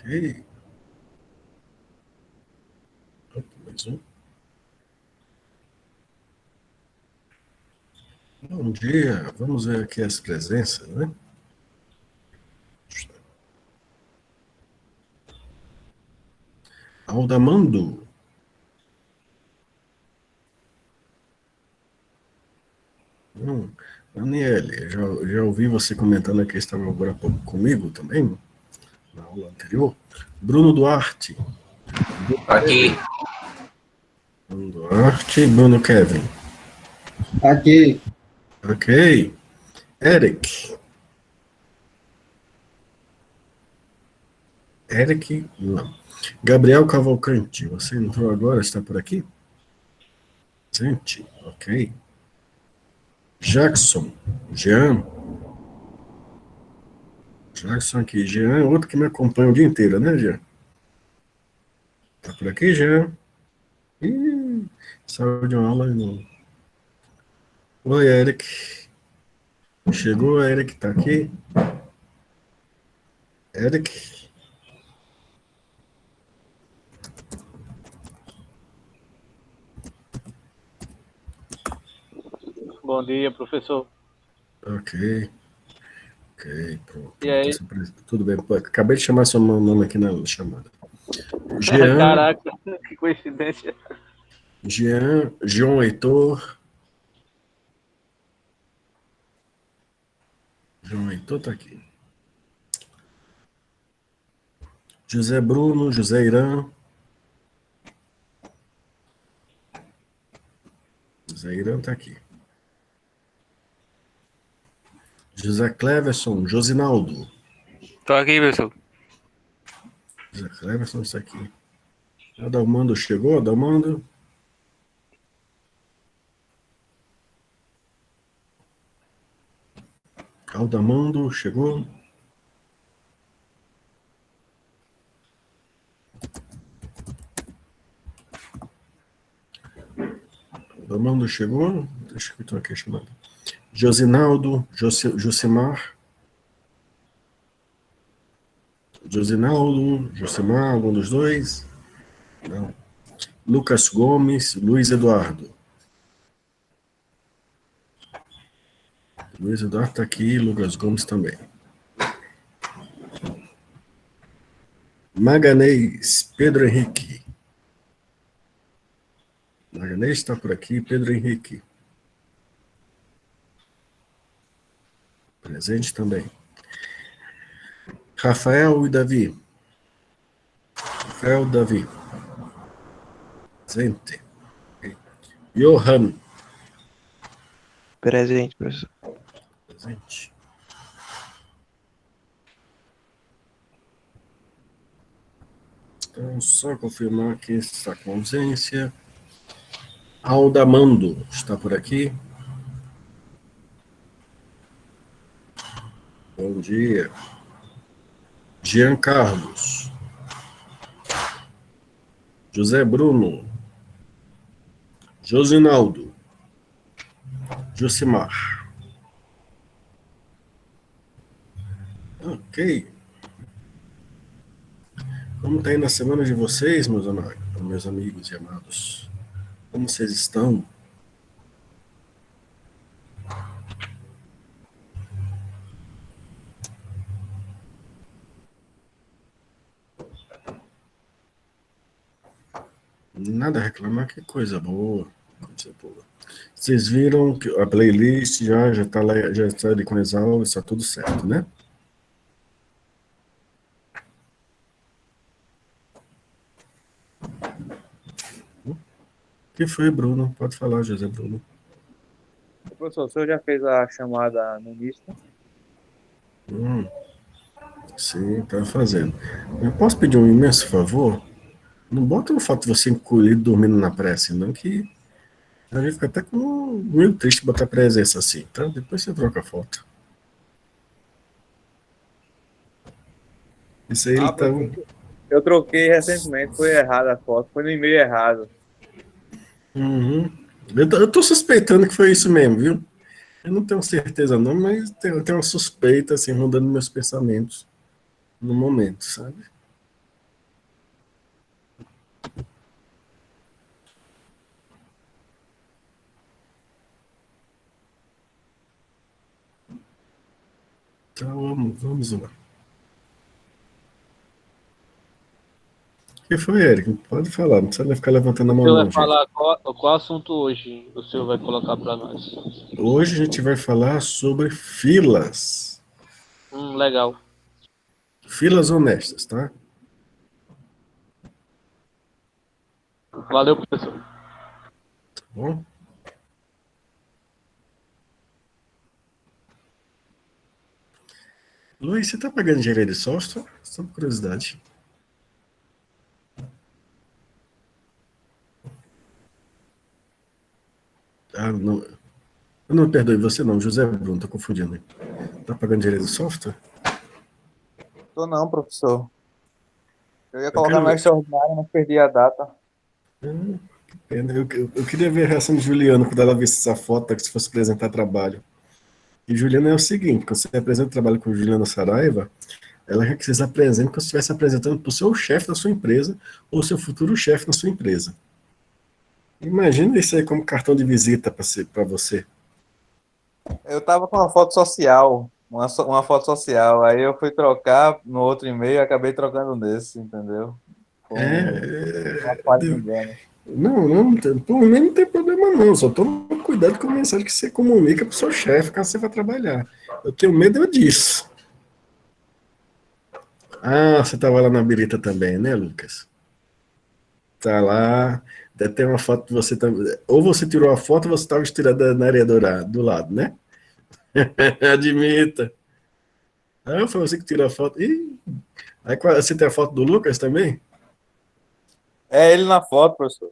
Ok. Mais um. Bom dia. Vamos ver aqui as presenças, né? Aldamando. Daniele, já ouvi você comentando aqui, estava agora há pouco comigo também, na aula anterior. Bruno Duarte. Aqui. Bruno Duarte, Bruno Kevin. Aqui. Ok. Eric. Eric, não. Gabriel Cavalcante, você entrou agora, está por aqui? Gente, ok. Jackson, Jean. Jackson aqui, Jean é outro que me acompanha o dia inteiro, né, Jean? Tá por aqui, Jean? Ih, saiu de uma aula e não. Oi, Eric. Chegou, Eric, tá aqui? Eric? Bom dia, professor. Ok. Ok, pronto. E aí? Tudo bem. Pô, acabei de chamar seu nome aqui na chamada. Jean. Caraca, que coincidência. Jean, João Heitor. João Heitor tá aqui. José Bruno, José Irã. José Irã tá aqui. José Cleverson, Josinaldo. Tô aqui, pessoal. José Cleverson está aqui. Adalmando chegou, Adalmando? Aldamando chegou? Aldamando chegou? Deixa eu estou aqui chamando. Josinaldo, Josimar. Josinaldo, Josimar, algum dos dois? Não. Lucas Gomes, Luiz Eduardo. Luiz Eduardo está aqui, Lucas Gomes também. Maganês, Pedro Henrique. Maganês está por aqui, Pedro Henrique. Presente também. Rafael e Davi. Rafael, Davi. Presente. Johan. Presente, professor. Presente. Então, só confirmar que está com ausência. Aldamando está por aqui. Bom dia. Jean Carlos. José Bruno. Josinaldo. Josimar. Ok. Como está indo a semana de vocês, meus amigos e amados? Como vocês estão? Nada a reclamar, que coisa boa. Coisa boa. Vocês viram que a playlist já está lá, já está ali com as aulas, está tudo certo, né? O que foi, Bruno? Pode falar, José Bruno. Professor, o senhor já fez a chamada no início? Sim, está fazendo. Eu posso pedir um imenso favor? Não bota o fato de você encolhido dormindo na prece, não, que a gente fica até meio triste botar presença assim, tá? Depois você troca a foto. Isso aí ele tá. Professor, eu troquei recentemente, foi errada a foto, foi no e-mail errado. Uhum. Eu tô suspeitando que foi isso mesmo, viu? Eu não tenho certeza não, mas eu tenho uma suspeita assim rondando meus pensamentos no momento, sabe? Então vamos lá. O que foi, Eric? Pode falar, não precisa ficar levantando a O mão, senhor não, vai gente. falar qual assunto hoje o senhor vai colocar para nós? Hoje a gente vai falar sobre filas. Legal. Filas honestas, tá? Valeu, professor. Tá bom? Luiz, você tá pagando engenharia de software? Só por curiosidade. Ah, não. Eu não perdoe você não, José Bruno, tô confundindo. Tá pagando engenharia de software? Tô não, professor. Eu ia Eu colocar quero no ver. extraordinário, mas perdi a data. Que pena. Eu queria ver a reação de Juliana quando ela visse essa foto, que se fosse apresentar trabalho. E Juliana é o seguinte, quando você apresenta trabalho com Juliana Saraiva, ela quer que vocês apresentem como se estivesse apresentando para o seu chefe da sua empresa ou seu futuro chefe da sua empresa. Imagina isso aí como cartão de visita para você. Eu tava com uma foto social, uma foto social. Aí eu fui trocar no outro e-mail e acabei trocando nesse, entendeu? Com uma falha de engano. Por mim não tem problema não, só toma cuidado com a mensagem que você comunica para o seu chefe caso você vá trabalhar. Eu tenho medo disso. Ah, você estava lá na birita também, né, Lucas? Tá lá, deve ter uma foto de você também. Ou você tirou a foto ou você estava estirada na areia dourada, do lado, né? Admita. Ah, foi você que tirou a foto. Ih, aí você tem a foto do Lucas também? É ele na foto, professor.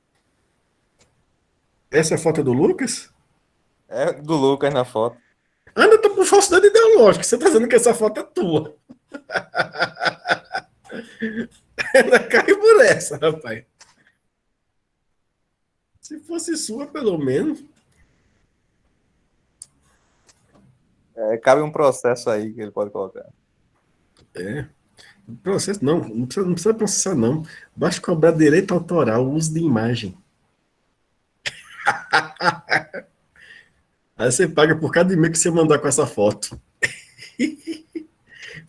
Essa é a foto do Lucas? É do Lucas na foto. Ainda tô por falsidade ideológica. Você tá dizendo que essa foto é tua. Ainda cai por essa, rapaz. Se fosse sua, pelo menos. É, cabe um processo aí que ele pode colocar. É. Processo, não precisa processar, não. Basta cobrar direito autoral, uso de imagem. Aí você paga por cada e-mail que você mandar com essa foto.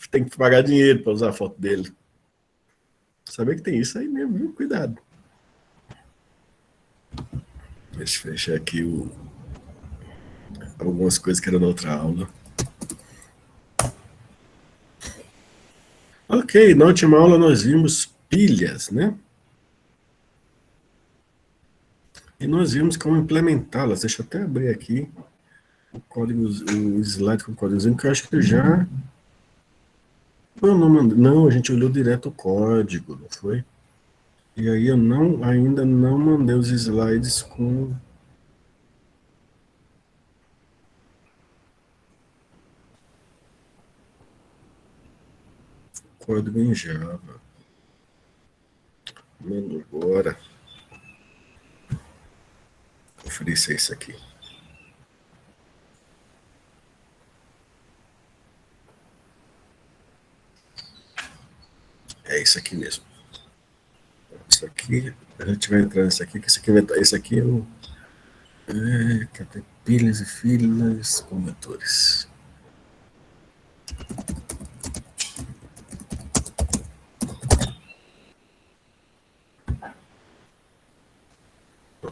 Tem que pagar dinheiro para usar a foto dele. Saber que tem isso aí mesmo, viu? Cuidado. Deixa eu fechar aqui algumas coisas que eram na outra aula. Ok, na última aula nós vimos pilhas, né? E nós vimos como implementá-las. Deixa eu até abrir aqui o slide com o códigozinho, que eu acho que eu já. Não, a gente olhou direto o código, não foi? E aí eu ainda não mandei os slides com código em Java. Mando agora. Oferecer isso aqui. É isso aqui mesmo. Isso aqui, a gente vai entrar nesse aqui, que esse aqui é o. Cadê pilhas e filas com vetores?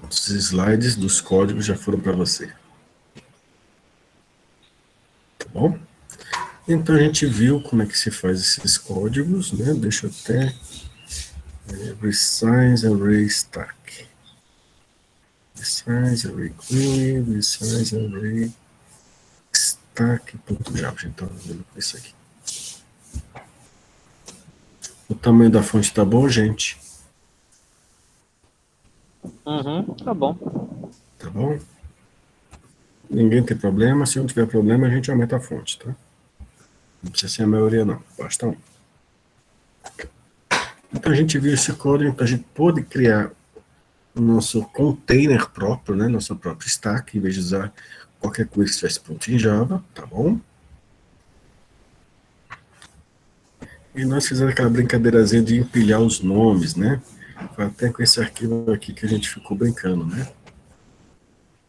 Os slides dos códigos já foram para você. Tá bom? Então a gente viu como é que se faz esses códigos, né? Deixa eu até. Resize Array Stack. Resize Array Clean, Resize Array Stack.java. A gente tá vendo isso aqui. O tamanho da fonte tá bom, gente? Tá bom. Tá bom? Ninguém tem problema. Se não tiver problema, a gente aumenta a fonte, tá? Não precisa ser a maioria, não. Basta um. Então a gente viu esse código, então a gente pôde criar o nosso container próprio, né? Nosso próprio stack, em vez de usar qualquer coisa que estivesse pronto em Java, tá bom? E nós fizemos aquela brincadeirazinha de empilhar os nomes, né? Foi até com esse arquivo aqui que a gente ficou brincando, né?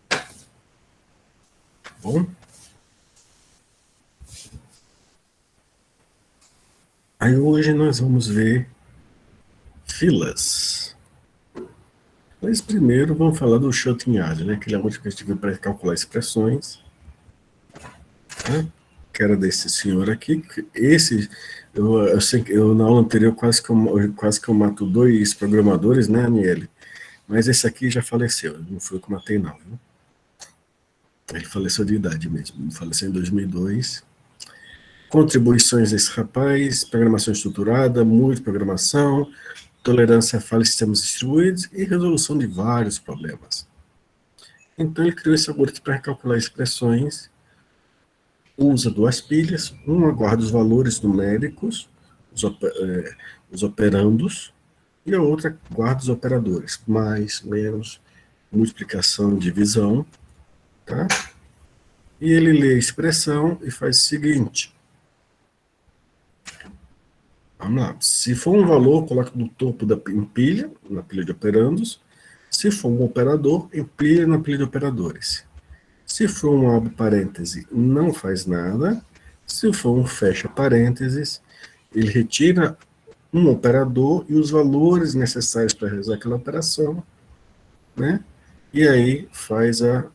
Tá bom? Aí hoje nós vamos ver filas. Mas primeiro vamos falar do shutting ad, né? Que é onde que a gente viu para calcular expressões. Tá? Que era desse senhor aqui. Esse, eu na aula anterior quase que eu mato 2 programadores, né, Aniele? Mas esse aqui já faleceu, não foi o que eu matei não. Viu? Ele faleceu de idade mesmo, ele faleceu em 2002. Contribuições desse rapaz, programação estruturada, multiprogramação, tolerância a falhas em sistemas distribuídos e resolução de vários problemas. Então ele criou esse algoritmo para calcular expressões, usa 2 pilhas, uma guarda os valores numéricos, os operandos, e a outra guarda os operadores, mais, menos, multiplicação, divisão, tá? E ele lê a expressão e faz o seguinte. Vamos lá. Se for um valor, coloca no topo da pilha, na pilha de operandos. Se for um operador, empilha na pilha de operadores. Se for um abre parêntese, não faz nada. Se for um fecha parênteses, ele retira um operador e os valores necessários para realizar aquela operação, né? E aí faz a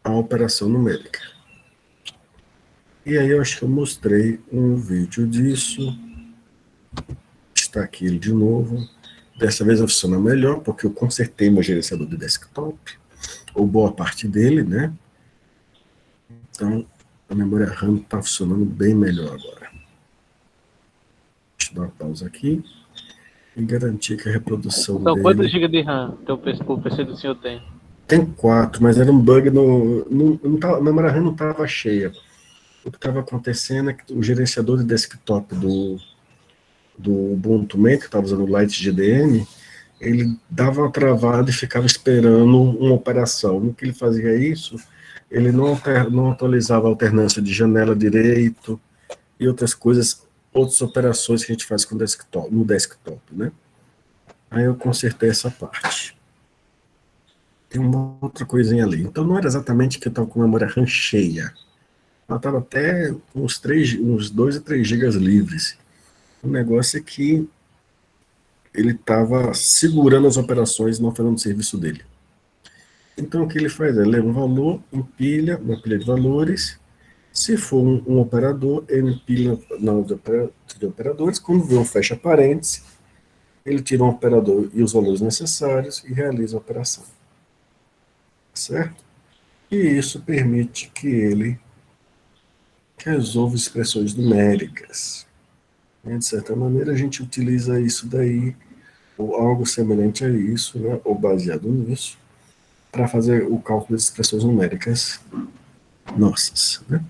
operação numérica. E aí eu acho que eu mostrei um vídeo disso. Está aqui ele de novo. Dessa vez vai funcionar melhor, porque eu consertei meu gerenciador de desktop, ou boa parte dele, né? Então, a memória RAM está funcionando bem melhor agora. Deixa eu dar uma pausa aqui e garantir que a reprodução Então, dele... quantos GB de RAM o PC do senhor tem? Tem 4, mas era um bug a memória RAM não estava cheia. O que estava acontecendo é que o gerenciador de desktop do Ubuntu Mint, que estava usando o LightGDM, ele dava uma travada e ficava esperando uma operação. No que ele fazia isso, ele não atualizava a alternância de janela direito e outras coisas, outras operações que a gente faz com no desktop, né? Aí eu consertei essa parte. Tem uma outra coisinha ali. Então não era exatamente que eu estava com a memória RAM cheia. Ela estava até uns 2 a 3 gigas livres. O negócio é que ele estava segurando as operações e não fazendo o serviço dele. Então o que ele faz? Ele leva um valor, empilha uma pilha de valores. Se for um operador, ele empilha na de operadores. Quando vê um fecha parênteses, ele tira um operador e os valores necessários e realiza a operação. Certo? E isso permite que ele resolva expressões numéricas. De certa maneira, a gente utiliza isso daí, ou algo semelhante a isso, né, ou baseado nisso, para fazer o cálculo de expressões numéricas nossas. Né?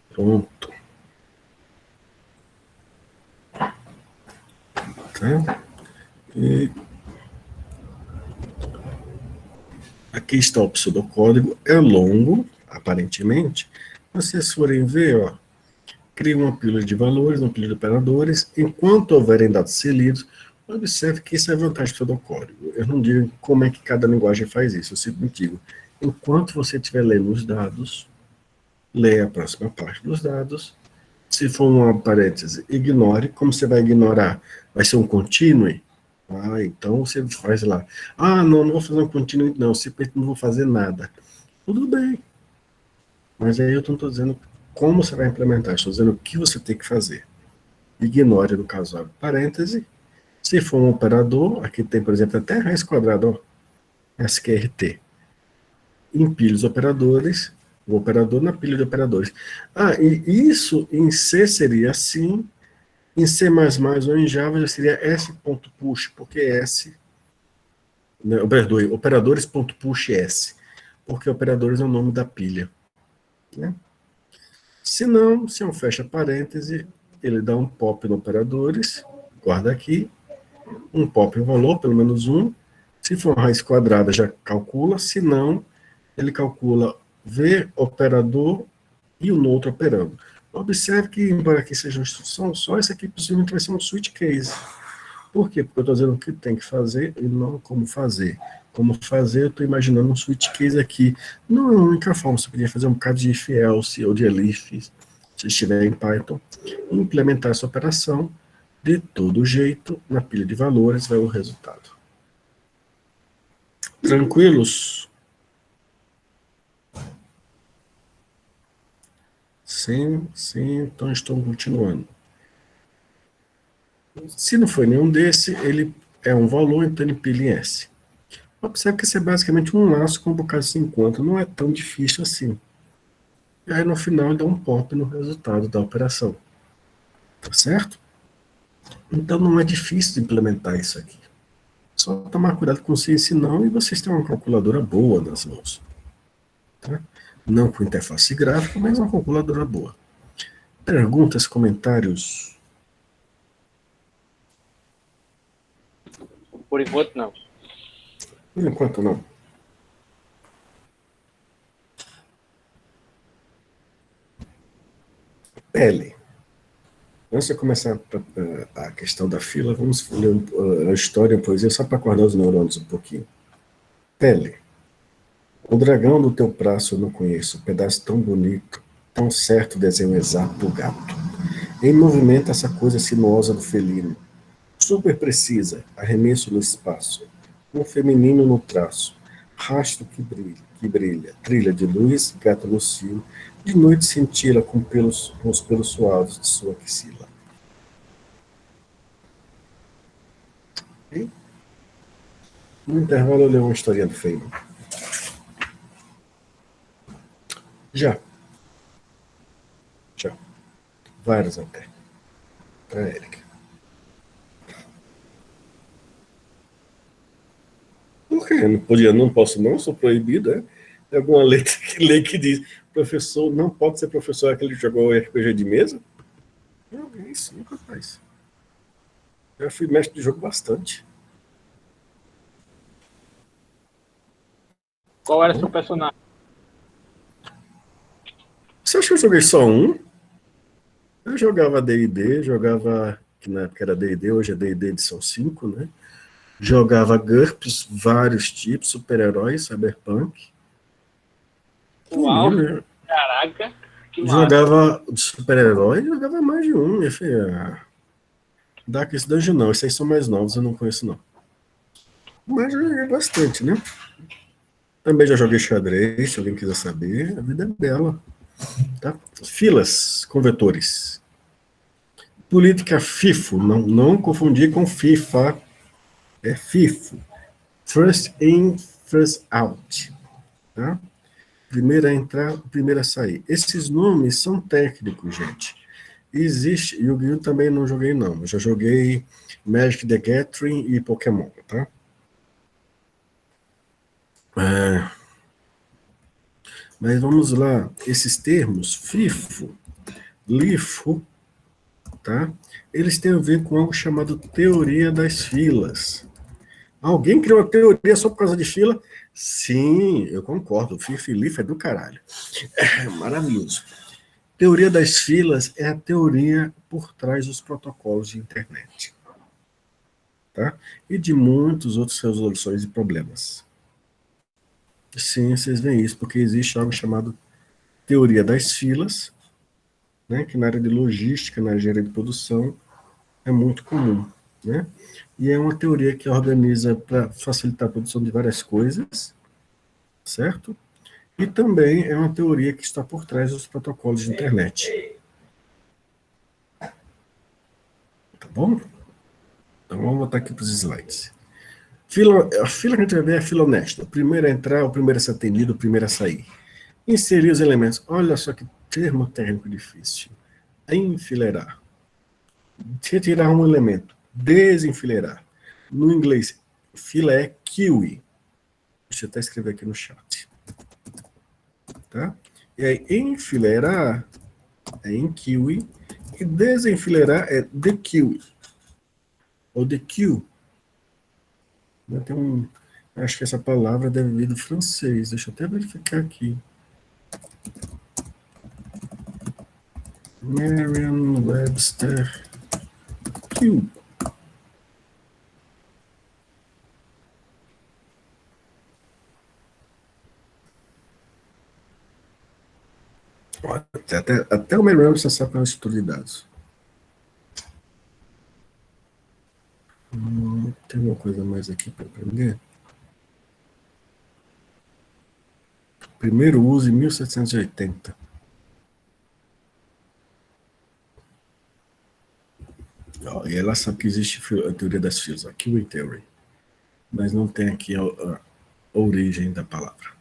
Pronto. Tá? E aqui está o pseudocódigo, é longo, aparentemente, mas se vocês forem ver, ó, cria uma pilha de valores, uma pilha de operadores, enquanto houverem dados selidos, observe que isso é vantagem do pseudocódigo. Eu não digo como é que cada linguagem faz isso, eu sempre digo, enquanto você estiver lendo os dados, leia a próxima parte dos dados, se for uma parêntese, ignore, como você vai ignorar? Vai ser um continue? Ah, então você faz lá, não vou fazer um continue, não, simplesmente não vou fazer nada. Tudo bem, mas aí eu não estou dizendo como você vai implementar, estou dizendo o que você tem que fazer. Ignore, no caso, abre parêntese. Se for um operador, aqui tem, por exemplo, até raiz quadrada, ó, SQRT. Empilhe os operadores, o operador na pilha de operadores. E isso em C seria assim, em C++ ou em Java já seria S.push, porque S, né, perdoe, operadores.push S, porque operadores é o nome da pilha. Né? Se não, se é um fecha parêntese, ele dá um pop no operadores, guarda aqui, um pop em valor, pelo menos um. Se for uma raiz quadrada, já calcula, se não, ele calcula V operador e o outro operando. Observe que, embora aqui seja uma instrução só, esse aqui possivelmente vai ser um switch case. Por quê? Porque eu estou dizendo o que tem que fazer e não como fazer. Como fazer, eu estou imaginando um switch case aqui. Não é a única forma, você podia fazer um bocado de if else ou de elif. se estiver em Python, implementar essa operação, de todo jeito, na pilha de valores vai o resultado. Tranquilos? Sim, sim, então estou continuando. Se não foi nenhum desse, ele é um valor, então ele pilha em S. Observe que isso é basicamente um laço com um bocado de 50, não é tão difícil assim. E aí no final ele dá um pop no resultado da operação. Tá certo? Então não é difícil de implementar isso aqui. Só tomar cuidado com isso, senão e vocês têm uma calculadora boa nas mãos. Tá? Não com interface gráfica, mas uma calculadora boa. Perguntas, comentários? Por enquanto, não. Por enquanto não. Pele. Antes de começar a questão da fila, vamos ler a história, a poesia, só para acordar os neurônios um pouquinho. Pele. O dragão do teu braço eu não conheço, pedaço tão bonito, tão certo desenho exato do gato. Em movimento essa coisa sinuosa do felino. Super precisa, arremesso no espaço. Um feminino no traço. Rastro que brilha. Trilha de luz, gato no cio. De noite cintila com os pelos suaves de sua axila. E, no intervalo eu leio uma historinha do Feynman. Já. Vários até. Para Érica. Por quê? Não podia, não posso não, sou proibido, é? Tem alguma lei que diz professor não pode ser professor aquele que jogou RPG de mesa? Não, é isso, nunca faz. Eu fui mestre de jogo bastante. Qual era seu personagem? Você acha que eu joguei só um? Eu jogava D&D, jogava, que na época era D&D, hoje é D&D edição 5, né? Jogava GURPS, vários tipos, super-heróis, cyberpunk. Por mim, Uau, né? caraca, que massa. Jogava de super-herói, jogava mais de um, minha filha. Darkest Dungeon não, esses aí são mais novos, eu não conheço não. Mas eu joguei bastante, né? Também já joguei xadrez, se alguém quiser saber, a vida é bela. Tá? Filas com vetores. Política FIFO, não confundir com FIFA, é FIFO. First in, first out. Tá? Primeira a entrar, primeira a sair. Esses nomes são técnicos, gente. Existe, Yu-Gi-Oh! Também não joguei não, eu já joguei Magic the Gathering e Pokémon, tá? Mas vamos lá, esses termos, FIFO, LIFO, tá? Eles têm a ver com algo chamado teoria das filas. Alguém criou uma teoria só por causa de fila? Sim, eu concordo, FIFO e LIFO é do caralho. É maravilhoso. Teoria das filas é a teoria por trás dos protocolos de internet. Tá? E de muitas outras resoluções de problemas. Sim, vocês veem isso, porque existe algo chamado teoria das filas, né, que na área de logística, na engenharia de produção, é muito comum. Né? E é uma teoria que organiza para facilitar a produção de várias coisas, certo? E também é uma teoria que está por trás dos protocolos de internet. Tá bom? Então vamos voltar aqui para os slides. A fila que a gente vai ver é a fila honesta. O primeiro a entrar, o primeiro a ser atendido, o primeiro a sair. Inserir os elementos. Olha só que termo técnico difícil. Enfileirar. Retirar um elemento. Desenfileirar. No inglês, fila é kiwi. Deixa eu até escrever aqui no chat. Tá? E aí, enfileirar é em kiwi. E desenfileirar é the kiwi. Ou the kiwi. Tem acho que essa palavra deve vir do francês. Deixa eu até verificar aqui. Merriam-Webster Q. Até o Merriam você sabe qual é a estrutura de dados. Tem uma coisa mais aqui para aprender? Primeiro uso em 1780. E ela sabe que existe a teoria das filas, a Killing Theory, mas não tem aqui a origem da palavra.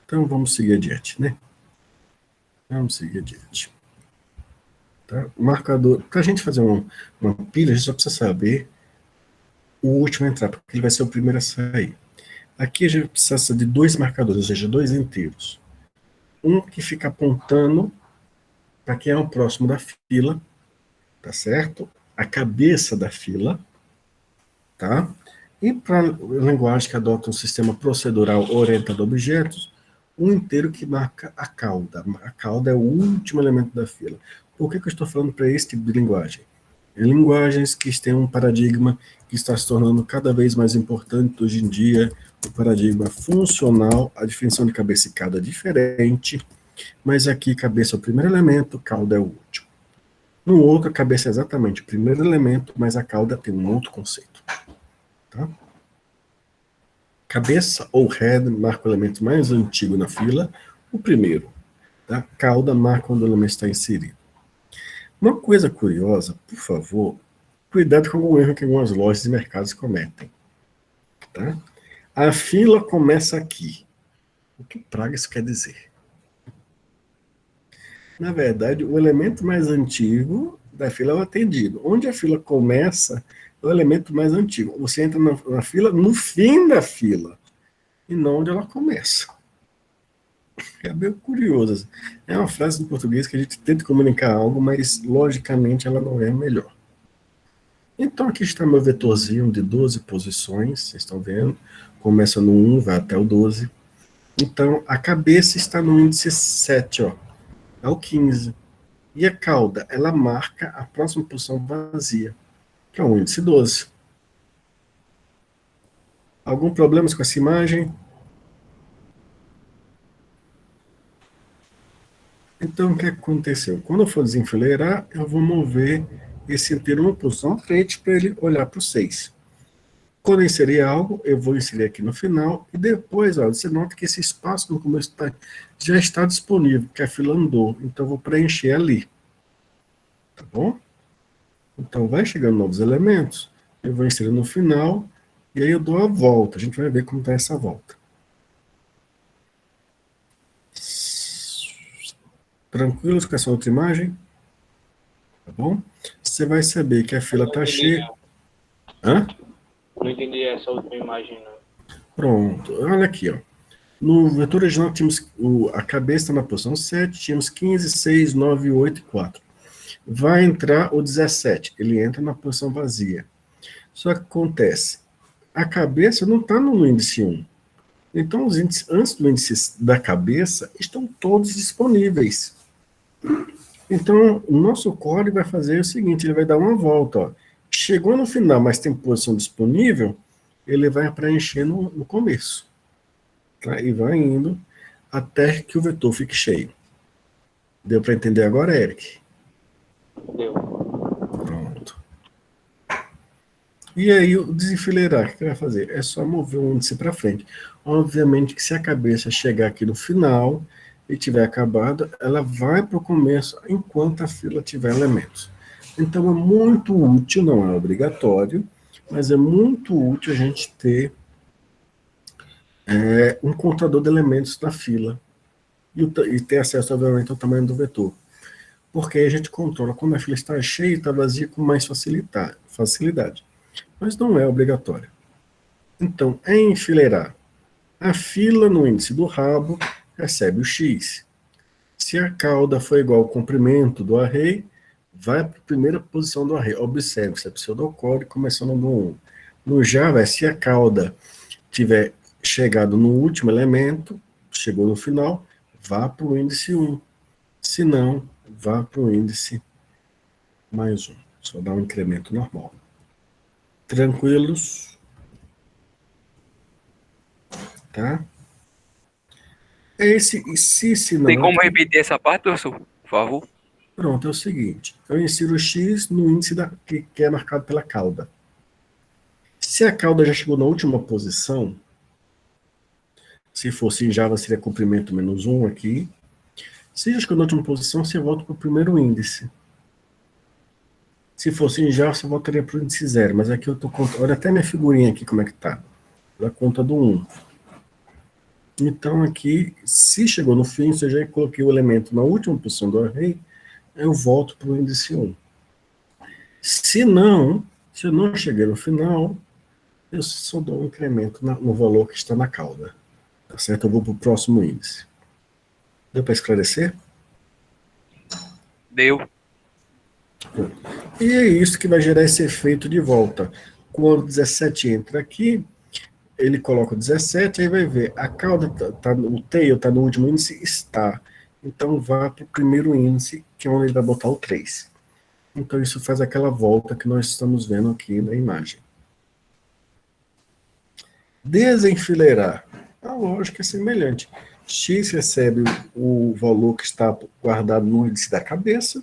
Então vamos seguir adiante, né? Vamos seguir adiante. Tá? O marcador, para a gente fazer uma pilha, a gente só precisa saber o último a entrar, porque ele vai ser o primeiro a sair. Aqui a gente precisa de dois marcadores, ou seja, dois inteiros. Um que fica apontando para quem é o próximo da fila, tá certo? A cabeça da fila, tá? E para linguagem que adota um sistema procedural orientado a objetos, um inteiro que marca a cauda. A cauda é o último elemento da fila. Por que eu estou falando para esse tipo de linguagem? Em linguagens que têm um paradigma que está se tornando cada vez mais importante hoje em dia, o paradigma funcional, a definição de cabeça e cauda é diferente, mas aqui cabeça é o primeiro elemento, cauda é o último. No outro, a cabeça é exatamente o primeiro elemento, mas a cauda tem um outro conceito. Tá? Cabeça ou head marca o elemento mais antigo na fila, o primeiro. Tá? Cauda marca quando o elemento está inserido. Uma coisa curiosa, por favor, cuidado com algum erro que algumas lojas e mercados cometem. Tá? A fila começa aqui. O que praga isso quer dizer? Na verdade, o elemento mais antigo da fila é o atendido. Onde a fila começa é o elemento mais antigo. Você entra na fila no fim da fila, e não onde ela começa. É bem curioso. É uma frase em português que a gente tenta comunicar algo, mas logicamente ela não é a melhor. Então aqui está meu vetorzinho de 12 posições, vocês estão vendo. Começa no 1, vai até o 12. Então a cabeça está no índice 7, ó. É o 15. E a cauda, ela marca a próxima posição vazia, que é o índice 12. Algum problema com essa imagem? Então, o que aconteceu? Quando eu for desenfileirar, eu vou mover esse inteiro uma posição à frente para ele olhar para o 6. Quando eu inserir algo, eu vou inserir aqui no final, e depois, ó, você nota que esse espaço no começo já está disponível, que a fila andou, então eu vou preencher ali. Tá bom? Então, vai chegando novos elementos, eu vou inserir no final, e aí eu dou a volta. A gente vai ver como está essa volta. Tranquilos com essa outra imagem? Tá bom? Você vai saber que a fila está cheia. Hã? Não entendi essa última imagem, não. Pronto. Olha aqui, ó. No vetor original, tínhamos a cabeça na posição 7, tínhamos 15, 6, 9, 8 e 4. Vai entrar o 17, ele entra na posição vazia. Só que acontece, a cabeça não está no índice 1. Então, os índices antes do índice da cabeça estão todos disponíveis. Então, o nosso código vai fazer o seguinte, ele vai dar uma volta, ó. Chegou no final, mas tem posição disponível, ele vai preencher no começo. Tá? E vai indo até que o vetor fique cheio. Deu para entender agora, Eric? Deu. Pronto. E aí, o desenfileirar, o que vai fazer? É só mover o índice para frente. Obviamente que se a cabeça chegar aqui no final e tiver acabado, ela vai para o começo enquanto a fila tiver elementos. Então, é muito útil, não é obrigatório, mas é muito útil a gente ter um contador de elementos na fila e ter acesso, obviamente, ao tamanho do vetor. Porque aí a gente controla quando a fila está cheia e está vazia com mais facilidade. Mas não é obrigatório. Então, em enfileirar, a fila no índice do rabo recebe o X. Se a cauda for igual ao comprimento do array, vai para a primeira posição do array. Observe, isso é pseudocódigo começando no 1. No Java, se a cauda tiver chegado no último elemento, chegou no final, vá para o índice 1. Se não, vá para o índice mais 1. Só dá um incremento normal. Tranquilos? Tá? É esse, e se Tem não, como repetir essa parte, professor? Por favor. pronto, é o seguinte. Eu insiro o X no índice que é marcado pela cauda. Se a cauda já chegou na última posição, se fosse em Java, seria comprimento menos 1 aqui. Se já chegou na última posição, você volta para o primeiro índice. Se fosse em Java, você voltaria para o índice 0. Mas aqui eu estou contando. Olha até minha figurinha aqui como é que está. Da conta do 1. Então aqui, se chegou no fim, se eu já coloquei o elemento na última posição do array, eu volto para o índice 1. Se não, se eu não cheguei no final, eu só dou um incremento no valor que está na cauda. Tá certo? Eu vou para o próximo índice. Deu para esclarecer? Deu. E é isso que vai gerar esse efeito de volta. Quando o 17 entra aqui, ele coloca o 17, aí vai ver, a cauda, o tail está no último índice? Está. Então vá para o primeiro índice, que é onde ele vai botar o 3. Então isso faz aquela volta que nós estamos vendo aqui na imagem. Desenfileirar. A lógica é semelhante. X recebe o valor que está guardado no índice da cabeça.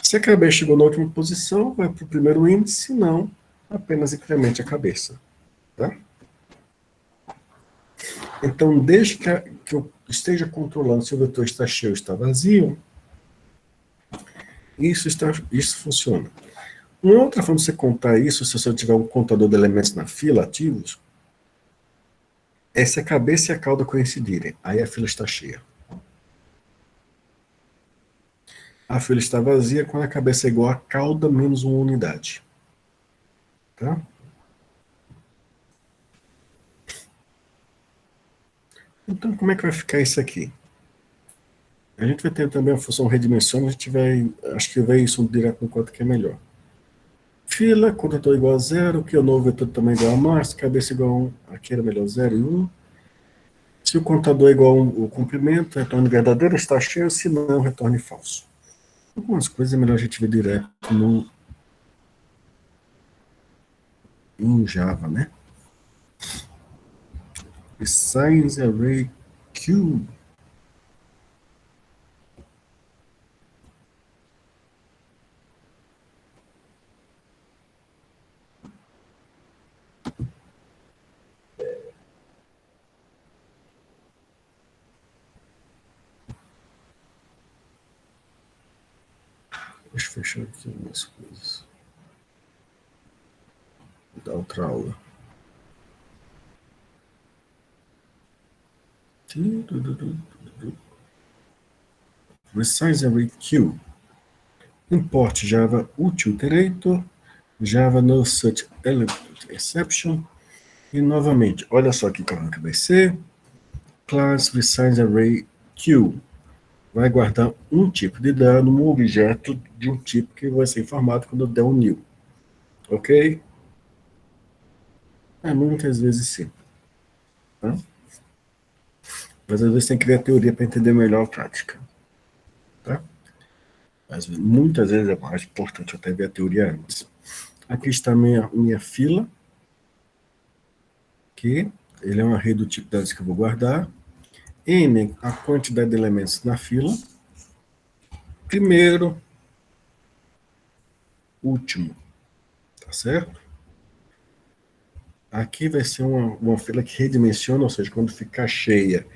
Se a cabeça chegou na última posição, vai para o primeiro índice, se não, apenas incremente a cabeça. Tá? Então, desde que eu esteja controlando se o vetor está cheio ou está vazio, isso funciona. Uma outra forma de você contar isso, se você tiver um contador de elementos na fila ativos, é se a cabeça e a cauda coincidirem. Aí a fila está cheia. A fila está vazia quando a cabeça é igual a cauda menos uma unidade. Tá? Então, como é que vai ficar isso aqui? A gente vai ter também a função redimensiona, a gente vai, acho que vai isso direto no quanto que é melhor. Fila, contador igual a 0, que é o novo vetor também igual a mais, cabeça igual a 1, aqui era melhor 0 e 1. Se o contador é igual ao comprimento, retorne verdadeiro, está cheio, se não, retorne falso. Algumas coisas é melhor a gente ver direto em Java, né? Besides array Q. Deixa eu fechar aqui algumas coisas. Vou dar outra aula. Resize array Q. Import Java Utilitrator, Java no such element exception. E novamente, olha só aqui como que vai ser. Class resize array Q. Vai guardar um tipo de dado, um objeto de um tipo que vai ser informado quando eu der um new. Ok? Muitas vezes sim. Tá? Mas às vezes tem que ver a teoria para entender melhor a prática. Tá? Mas muitas vezes é mais importante até ver a teoria antes. Aqui está a minha fila, que ele é um array do tipo de dados que eu vou guardar. N, a quantidade de elementos na fila. Primeiro, último. Tá certo? Aqui vai ser uma fila que redimensiona, ou seja, quando ficar cheia,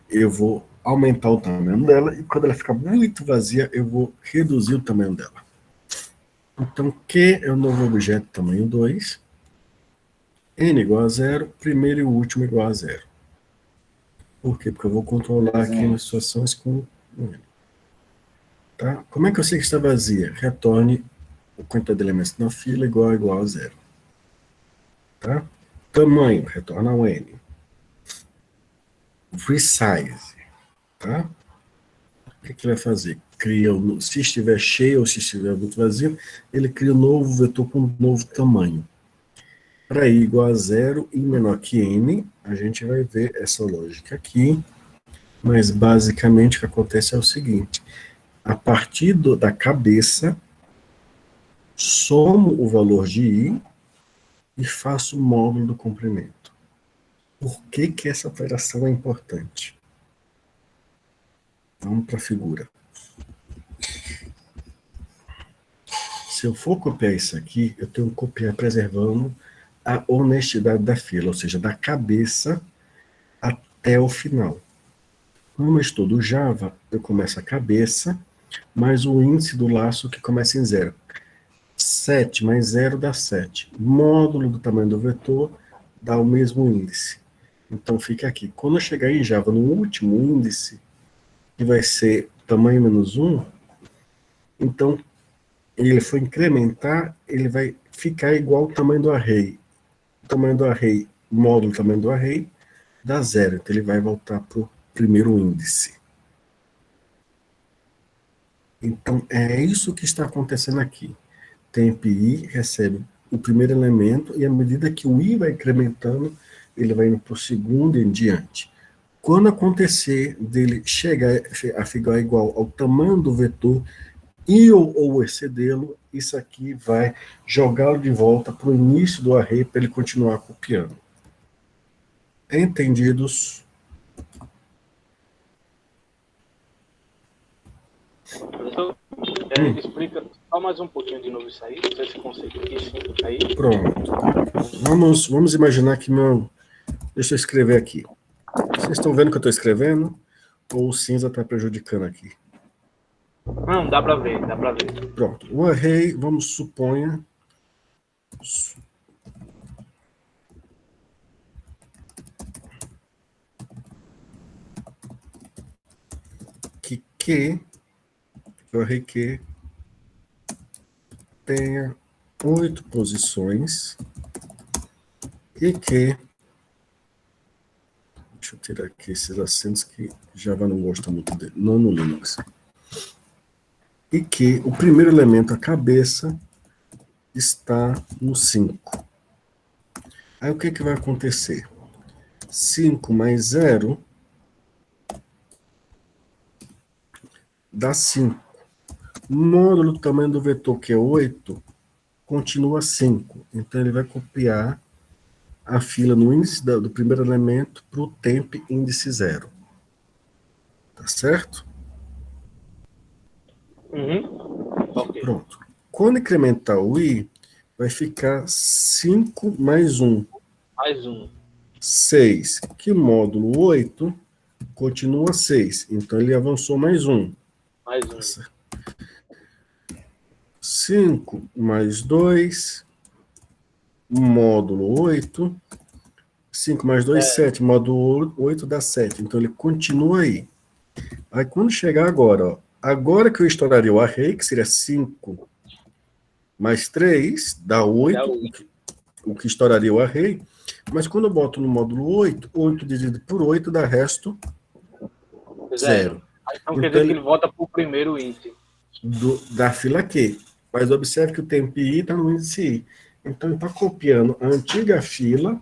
eu vou aumentar o tamanho dela, e quando ela ficar muito vazia, eu vou reduzir o tamanho dela. Então, Q é o novo objeto tamanho 2, N igual a 0, primeiro e o último igual a 0. Por quê? Porque eu vou controlar aqui nas situações com N. Tá? Como é que eu sei que está vazia? Retorne a quantidade de elementos na fila igual a 0. Tá? Tamanho, retorna o N. Resize. Tá? O que ele vai fazer? Se estiver cheio ou se estiver muito vazio, ele cria um novo vetor com um novo tamanho. Para i igual a 0 e menor que n, a gente vai ver essa lógica aqui, mas basicamente o que acontece é o seguinte: a partir da cabeça, somo o valor de i e faço o módulo do comprimento. Por que essa operação é importante? Vamos para a figura. Se eu for copiar isso aqui, eu tenho que copiar preservando a honestidade da fila, ou seja, da cabeça até o final. Como eu estudo Java, eu começo a cabeça, mais o índice do laço que começa em 0. 7 mais 0 dá 7. Módulo do tamanho do vetor dá o mesmo índice. Então fica aqui. Quando eu chegar em Java no último índice, que vai ser tamanho menos 1, então ele for incrementar, ele vai ficar igual ao tamanho do array. O tamanho do array, módulo do tamanho do array, dá 0. Então ele vai voltar para o primeiro índice. Então é isso que está acontecendo aqui. Temp i recebe o primeiro elemento, e à medida que o i vai incrementando, ele vai indo para o segundo e em diante. Quando acontecer dele chegar a ficar igual ao tamanho do vetor e ou excedê-lo, isso aqui vai jogá-lo de volta para o início do array para ele continuar copiando. Entendidos? Professor, explica só mais um pouquinho de novo isso aí. Não sei se consigo aqui, sim. Aí. Pronto. Vamos imaginar que meu... Deixa eu escrever aqui. Vocês estão vendo que eu estou escrevendo? Ou o cinza está prejudicando aqui? Não, dá para ver, dá para ver. Pronto. O array, vamos suponha... que o array Q tenha 8 posições e que... Deixa eu tirar aqui esses acentos que Java não gosta muito dele, não no Linux. E que o primeiro elemento, a cabeça, está no 5. Aí o que vai acontecer? 5 mais 0 dá 5. O módulo do tamanho do vetor, que é 8, continua 5. Então ele vai copiar a fila no índice do primeiro elemento para o temp índice 0. Tá certo? Ok. Pronto. Quando incrementar o i, vai ficar 5 mais 1. Mais um. 6. Que módulo 8 continua 6. Então ele avançou mais 1. Mais um. 5 mais 2, módulo 8. 5 mais 2, 7. Módulo 8 dá 7. Então ele continua aí. Aí quando chegar agora, ó, agora que eu estouraria o array, que seria 5 mais 3, dá 8, o que estouraria o array. Mas quando eu boto no módulo 8, 8 dividido por 8 dá resto 0. Então quer dizer que ele volta para o primeiro índice. Da fila Q. Mas observe que o tempo i está no índice i. Então ele está copiando a antiga fila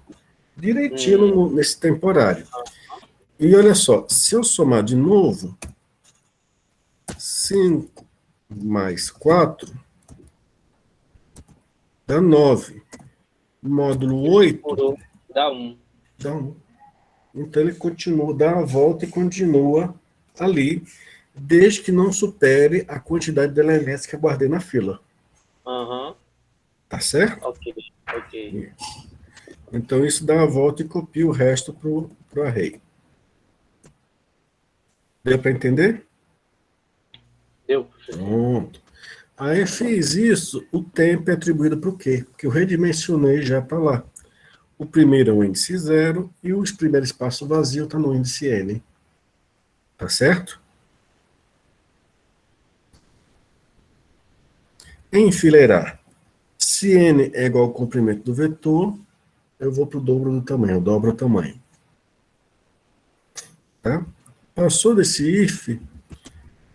direitinho nesse temporário. E olha só, se eu somar de novo, 5 mais 4 dá 9. Módulo 8 dá 1. dá 1. Então ele continua, dá a volta e continua ali, desde que não supere a quantidade de elementos que eu guardei na fila. Tá certo? Ok. Então isso dá a volta e copia o resto para o array. Deu para entender? Deu. Pronto. Aí fiz isso, o tempo é atribuído para o quê? Porque eu redimensionei já para lá. O primeiro é o índice 0 e o primeiro espaço vazio está no índice n. Tá certo? Enfileirar. Se n é igual ao comprimento do vetor, eu vou para o dobro do tamanho, eu dobro o tamanho. Tá? Passou desse if,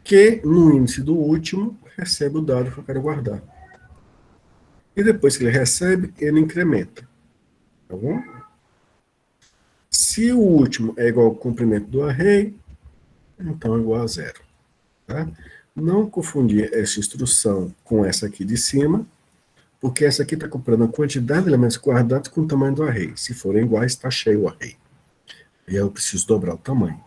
que no índice do último recebe o dado que eu quero guardar. E depois que ele recebe, ele incrementa. Tá bom? Se o último é igual ao comprimento do array, então é igual a 0. Tá? Não confundir essa instrução com essa aqui de cima, porque essa aqui está comparando a quantidade de elementos guardados com o tamanho do array. Se forem iguais, está cheio o array. E aí eu preciso dobrar o tamanho.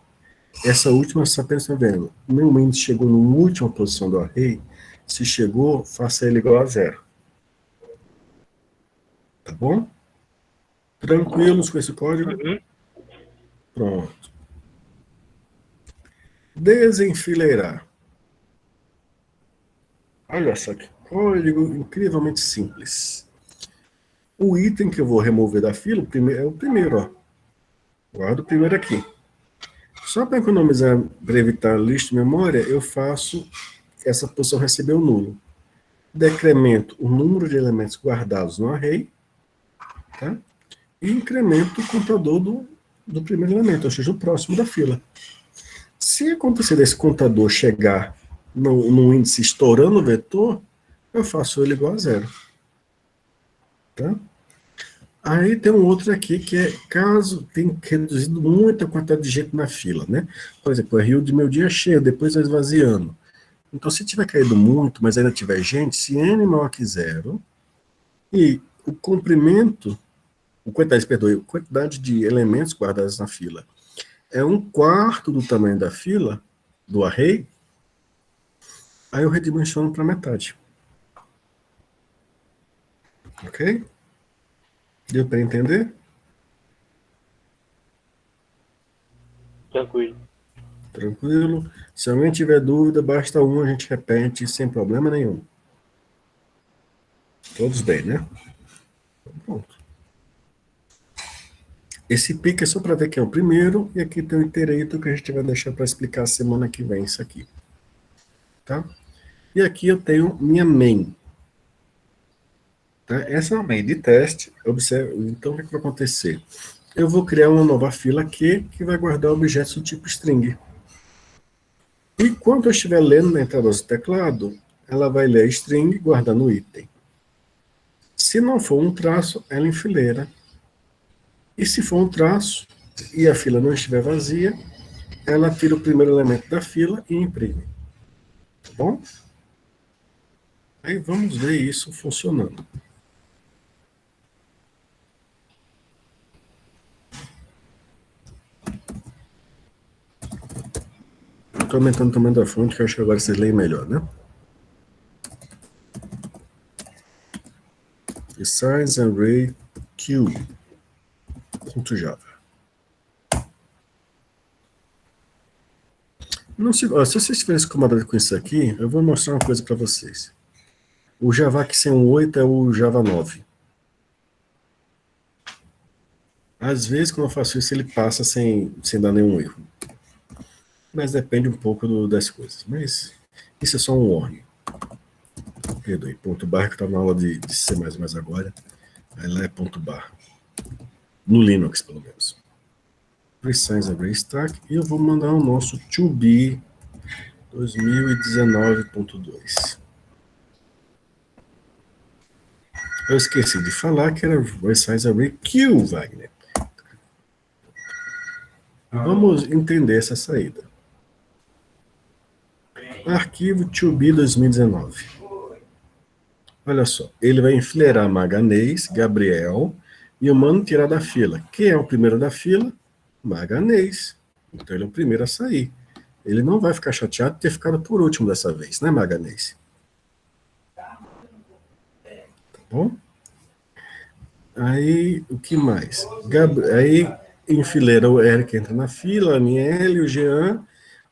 Essa última, você está pensando, meu índice chegou na última posição do array, se chegou, faça ele igual a 0. Tá bom? Tranquilos com esse código? Uhum. Pronto. Desenfileirar. Olha só que código incrivelmente simples. O item que eu vou remover da fila é o primeiro, ó. Guardo o primeiro aqui. Só para economizar, para evitar lixo de memória, eu faço essa posição receber o nulo. Decremento o número de elementos guardados no array, tá? E incremento o contador do primeiro elemento, ou seja, o próximo da fila. Se acontecer desse contador chegar no índice estourando o vetor, eu faço ele igual a 0. Tá? Aí tem um outro aqui que é caso tenha reduzido muito a quantidade de gente na fila, né? Por exemplo, o rio de meu dia é cheio, depois vai esvaziando. Então, se tiver caído muito, mas ainda tiver gente, se n maior que 0, e o comprimento, a quantidade de elementos guardados na fila é 1/4 do tamanho da fila, do array, aí eu redimensiono para metade. Ok? Deu para entender? Tranquilo. Tranquilo. Se alguém tiver dúvida, basta um, a gente repete sem problema nenhum. Todos bem, né? Pronto. Esse pique é só para ver que é o primeiro, e aqui tem o itereito que a gente vai deixar para explicar semana que vem isso aqui. Tá? E aqui eu tenho minha main. Tá? Essa é uma main de teste. Observe, então, o que vai acontecer? Eu vou criar uma nova fila aqui, que vai guardar objetos do tipo string. E quando eu estiver lendo na entrada do teclado, ela vai ler a string guardando o item. Se não for um traço, ela enfileira. E se for um traço, e a fila não estiver vazia, ela tira o primeiro elemento da fila e imprime. Tá bom? Aí vamos ver isso funcionando. Estou aumentando o tamanho da fonte, que eu acho que agora vocês leem melhor, né? Size array q.java. Não se vocês estiverem incomodados com isso aqui, eu vou mostrar uma coisa para vocês. O Java que sem um 8 é o Java 9. Às vezes, quando eu faço isso, ele passa sem dar nenhum erro. Mas depende um pouco das coisas. Mas isso é só um warning. Perdoe, ponto bar, que estava na aula de C++ agora. Aí lá é ponto bar. No Linux, pelo menos. Precise array stack. E eu vou mandar o nosso to be 2019.2. Eu esqueci de falar que era Precise array Q, Wagner. Vamos entender essa saída. Arquivo to be 2019. Olha só, ele vai enfileirar Maganês, Gabriel, e eu mando tirar da fila. Quem é o primeiro da fila? Maganês. Então ele é o primeiro a sair. Ele não vai ficar chateado de ter ficado por último dessa vez, né, Maganês? Tá bom? Aí, o que mais? Aí, enfileira o Eric, entra na fila, a Aniele, o Jean.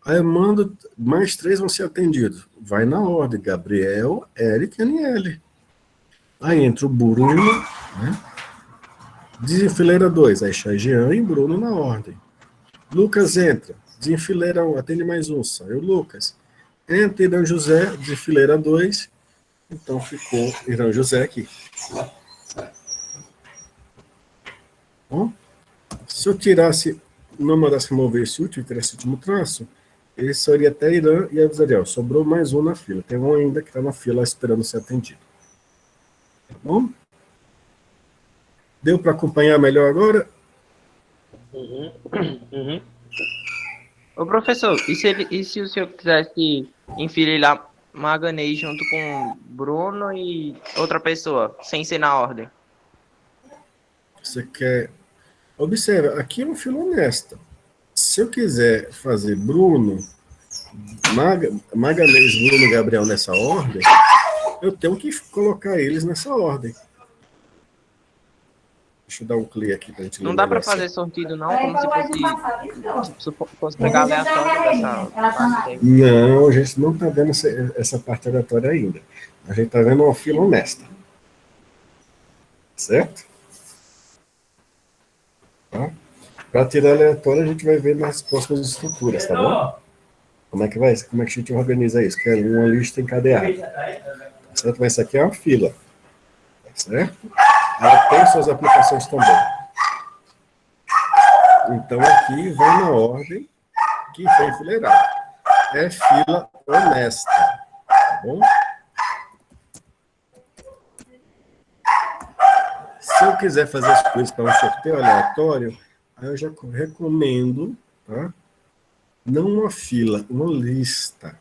Aí eu mando, mais 3 vão ser atendidos. Vai na ordem, Gabriel, Eric e Aniele. Aí entra o Bruno, né? Desenfileira 2, aí sai Jean e Bruno na ordem. Lucas entra, desenfileira 1, atende mais um, sai o Lucas. Entra Irã José, desenfileira 2, então ficou Irã José aqui. Bom, se eu tirasse, não mandasse remover esse último, tirasse esse último traço, ele só iria até Irã e avisaria, ó, sobrou mais um na fila. Tem um ainda que está na fila esperando ser atendido. Tá bom? Deu para acompanhar melhor agora? Uhum. Uhum. Ô, professor, e se o senhor quisesse enfileirar Maganês junto com Bruno e outra pessoa, sem ser na ordem? Você quer... Observa, aqui é uma fila honesta. Se eu quiser fazer Bruno, Magalhães, Bruno e Gabriel nessa ordem, eu tenho que colocar eles nessa ordem. Deixa eu dar um clique aqui para a gente Não lembrar dá pra dessa. fazer sortido, não, como se fosse pegar aleatório dessa parte aí. Não, a gente não está vendo essa parte aleatória ainda. A gente está vendo uma fila honesta. Certo? Tá? Para tirar aleatório, a gente vai ver nas próximas estruturas, tá bom? Como é que a gente organiza isso? Que é uma lista encadeada. Certo? Mas isso aqui é uma fila. Tá certo? Ela tem suas aplicações também. Então, aqui vai na ordem que foi enfileirada. É fila honesta. Tá bom? Se eu quiser fazer as coisas para um sorteio aleatório, aí eu já recomendo, tá? Não uma fila, uma lista.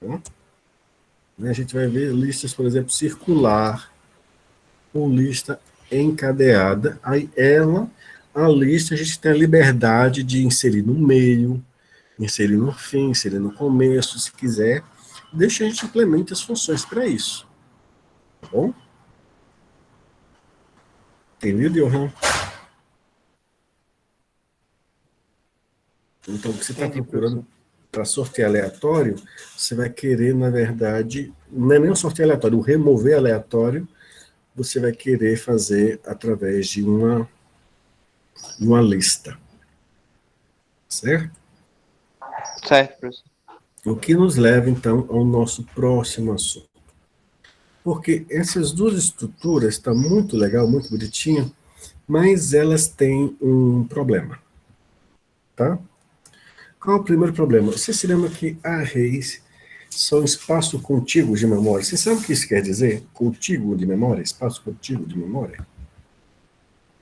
Tá? A gente vai ver listas, por exemplo, circular, ou lista encadeada. Aí a lista, a gente tem a liberdade de inserir no meio, inserir no fim, inserir no começo, se quiser. Deixa a gente implementar as funções para isso. Tá bom? Entendido, Johan? Então, o que você está procurando para sorteio aleatório, você vai querer, na verdade, não é nem um sorteio aleatório, o remover aleatório, você vai querer fazer através de uma lista. Certo? Certo, professor. O que nos leva, então, ao nosso próximo assunto. Porque essas duas estruturas estão muito legal, muito bonitinho, mas elas têm um problema. Tá? Qual é o primeiro problema? Você se lembra que arrays são espaço contíguo de memória. Você sabe o que isso quer dizer? Contíguo de memória? Espaço contíguo de memória?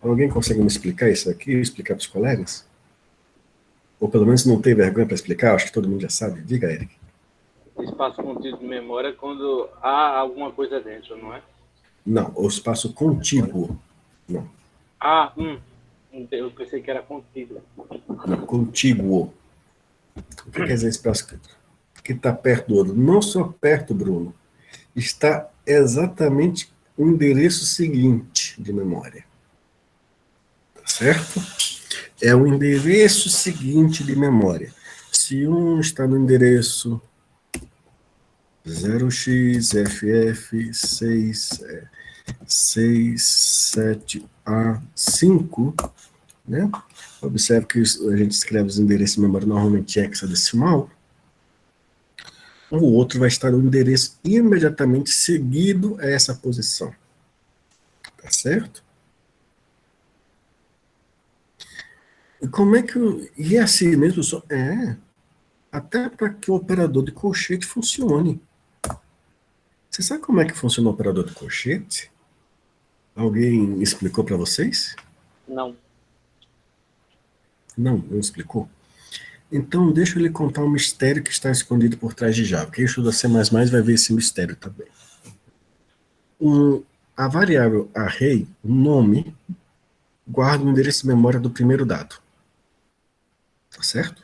Alguém consegue me explicar isso aqui? Explicar para os colegas? Ou pelo menos não tem vergonha para explicar? Acho que todo mundo já sabe. Diga, Eric. Espaço contínuo de memória é quando há alguma coisa dentro, não é? Não, o espaço contíguo. Não. Ah, eu pensei que era contínuo. Não, contíguo. O que quer dizer espaço que está perto do outro? Não só perto, Bruno. Está exatamente o endereço seguinte de memória. Tá certo? É o endereço seguinte de memória. Se um está no endereço 0x-FF667A5, né? Observe que a gente escreve os endereços de memória normalmente hexadecimal. O outro vai estar no endereço imediatamente seguido a essa posição. Tá certo? E como é que... E é assim mesmo? Até para que o operador de colchete funcione. Você sabe como é que funciona o operador de colchete? Alguém explicou para vocês? Não. Não explicou? Então, deixa eu lhe contar um mistério que está escondido por trás de Java. Quem estuda C++ vai ver esse mistério também. A variável array, o nome, guarda o endereço de memória do primeiro dado. Tá certo?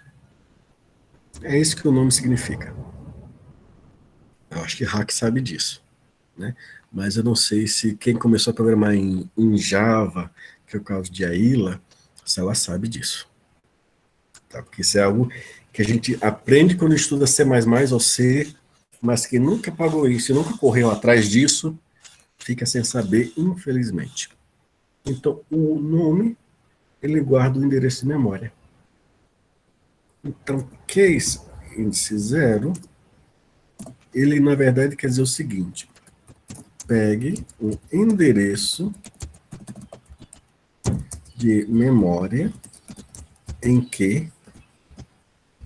É isso que o nome significa. Eu acho que Hack sabe disso, né? Mas eu não sei se quem começou a programar em Java, que é o caso de Aila, se ela sabe disso. Tá? Porque isso é algo que a gente aprende quando estuda C++ ou C, mas quem nunca pagou isso e nunca correu atrás disso, fica sem saber, infelizmente. Então, o nome, ele guarda o endereço de memória. Então, case índice 0, ele, na verdade, quer dizer o seguinte: pegue o endereço de memória em que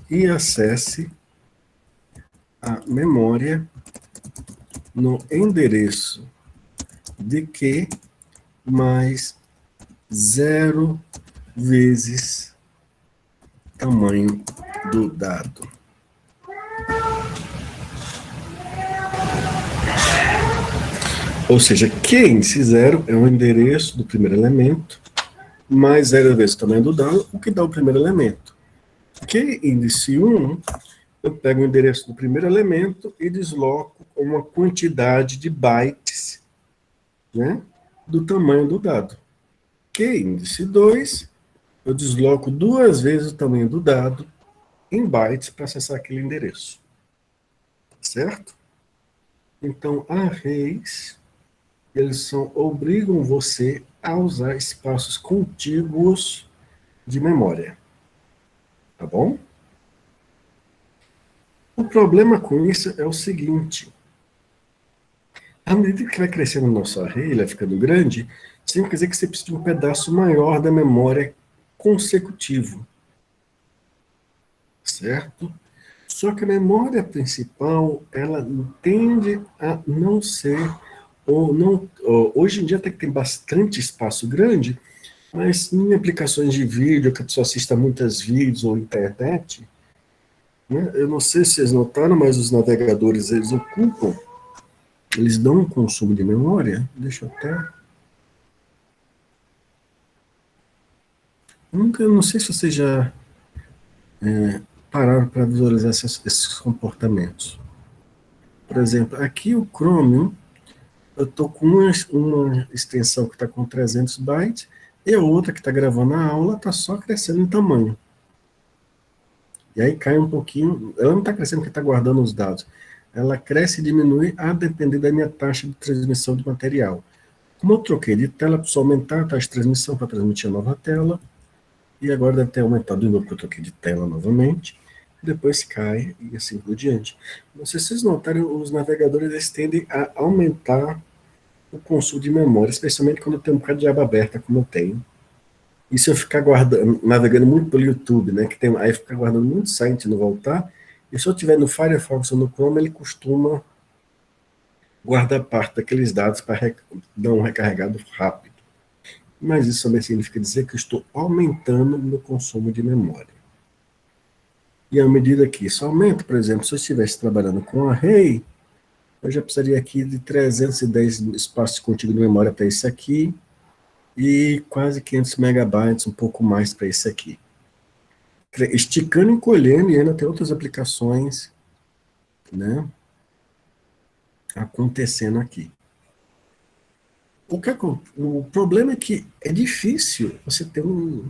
e acesse a memória no endereço de que mais 0 vezes tamanho do dado. Ou seja, Q índice 0 é o endereço do primeiro elemento, mais 0 vezes o tamanho do dado, o que dá o primeiro elemento. Que índice 1, eu pego o endereço do primeiro elemento e desloco uma quantidade de bytes, né, do tamanho do dado. Que índice 2, eu desloco 2 vezes o tamanho do dado em bytes para acessar aquele endereço. Certo? Então, arrays, obrigam você a usar espaços contíguos de memória. Tá bom? O problema com isso é o seguinte: à medida que vai crescendo o nosso array, ele vai ficando grande, significa dizer que você precisa de um pedaço maior da memória consecutivo. Certo? Só que a memória principal, ela tende a não ser, hoje em dia até que tem bastante espaço grande, mas em aplicações de vídeo, que a pessoa assista muitos vídeos ou internet, né, eu não sei se vocês notaram, mas os navegadores, eles dão um consumo de memória. Deixa eu até... Eu não sei se vocês já pararam para visualizar esses comportamentos. Por exemplo, aqui o Chromium, eu estou com uma extensão que está com 300 bytes, e a outra que está gravando a aula está só crescendo em tamanho. E aí cai um pouquinho, ela não está crescendo porque está guardando os dados. Ela cresce e diminui a depender da minha taxa de transmissão de material. Como eu troquei de tela, preciso aumentar a taxa de transmissão para transmitir a nova tela, e agora deve ter aumentado de novo, porque eu troquei de tela novamente, depois cai e assim por diante. Não sei se vocês notaram, os navegadores eles tendem a aumentar o consumo de memória, especialmente quando eu tenho um bocado de aba aberta, como eu tenho. E se eu ficar navegando muito pelo YouTube, né, que tem, aí fica guardando muito site no voltar, e se eu tiver no Firefox ou no Chrome, ele costuma guardar parte daqueles dados para dar um recarregado rápido. Mas isso também significa dizer que eu estou aumentando o meu consumo de memória. E à medida que isso aumenta, por exemplo, se eu estivesse trabalhando com array, eu já precisaria aqui de 310 espaços contíguos de memória para esse aqui, e quase 500 megabytes, um pouco mais para esse aqui. Esticando e encolhendo, e ainda tem outras aplicações, né, acontecendo aqui. O problema é que é difícil você ter um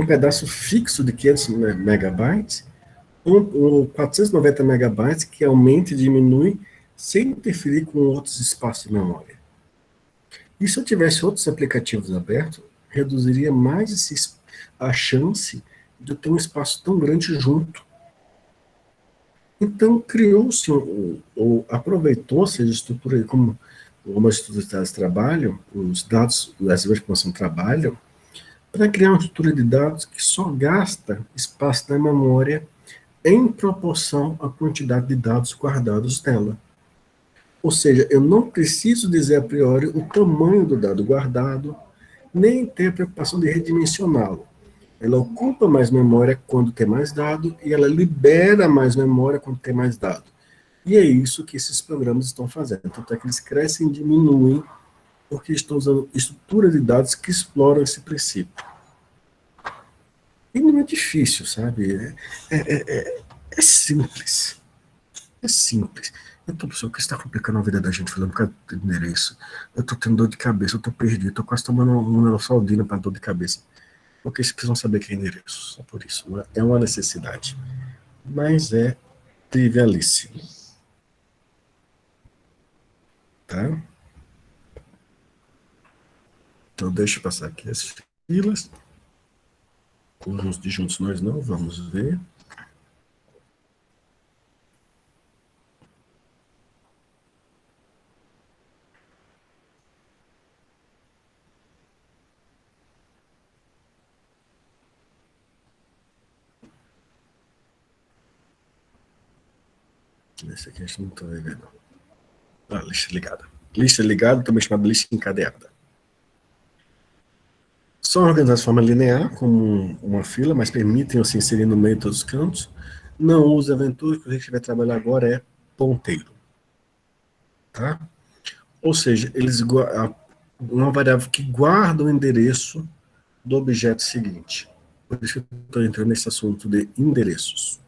pedaço fixo de 500 megabytes, ou 490 megabytes, que aumenta e diminui, sem interferir com outros espaços de memória. E se eu tivesse outros aplicativos abertos, reduziria mais a chance de eu ter um espaço tão grande junto. Então, criou-se, ou aproveitou-se a estrutura, como as estruturas de dados trabalham, os dados, as de informação trabalham, para criar uma estrutura de dados que só gasta espaço na memória em proporção à quantidade de dados guardados nela. Ou seja, eu não preciso dizer a priori o tamanho do dado guardado, nem ter a preocupação de redimensioná-lo. Ela ocupa mais memória quando tem mais dado, e ela libera mais memória quando tem mais dado. E é isso que esses programas estão fazendo. Tanto é que eles crescem e diminuem, porque estão usando estrutura de dados que exploram esse princípio. E não é difícil, sabe? É simples. É simples. Então, pessoal, o que está complicando a vida da gente falando por causa do endereço? Eu estou tendo dor de cabeça, eu estou perdido, estou quase tomando uma neosaldina para dor de cabeça. Porque vocês precisam saber que é endereço, só por isso. É uma necessidade. Mas é trivialíssimo. Tá? Então, deixa eu passar aqui as filas. Conjuntos de juntos nós não, vamos ver. Esse aqui a gente não está vendo. Ah, lista ligada. Lista ligada, também chamada lista encadeada. São organizadas de forma linear, como uma fila, mas permitem se inserir no meio de todos os cantos. Não use aventura, o que a gente vai trabalhar agora é ponteiro. Tá? Ou seja, uma variável que guarda o endereço do objeto seguinte. Por isso que eu estou entrando nesse assunto de endereços.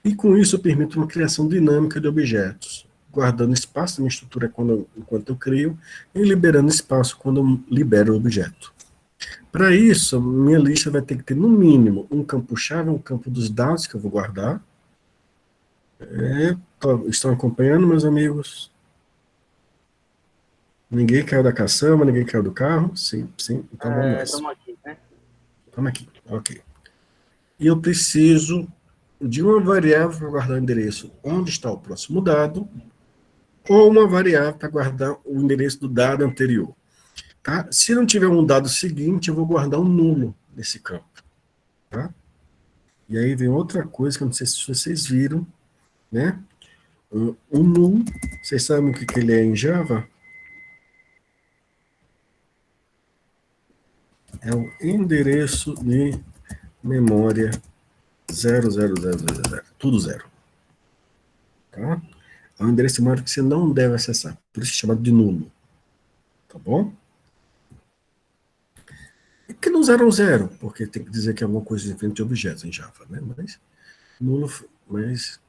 E com isso eu permito uma criação dinâmica de objetos, guardando espaço na minha estrutura enquanto eu crio e liberando espaço quando eu libero o objeto. Para isso, minha lista vai ter que ter, no mínimo, um campo-chave, um campo dos dados que eu vou guardar. Estão acompanhando, meus amigos? Ninguém caiu da caçamba, ninguém caiu do carro? Sim, sim. Então vamos nessa. Estamos aqui, né? Estamos aqui, ok. E eu preciso de uma variável para guardar o endereço onde está o próximo dado, ou uma variável para guardar o endereço do dado anterior. Tá? Se não tiver um dado seguinte, eu vou guardar um nulo nesse campo. Tá? E aí vem outra coisa que eu não sei se vocês viram, né? O null, vocês sabem o que ele é em Java? É o endereço de memória 00000, tudo zero. Tá? É um endereço de memória que você não deve acessar, por isso é chamado de nulo. Tá bom? E por que não 0 Porque tem que dizer que é alguma coisa diferente de objetos em Java, né? Mas nulo, mas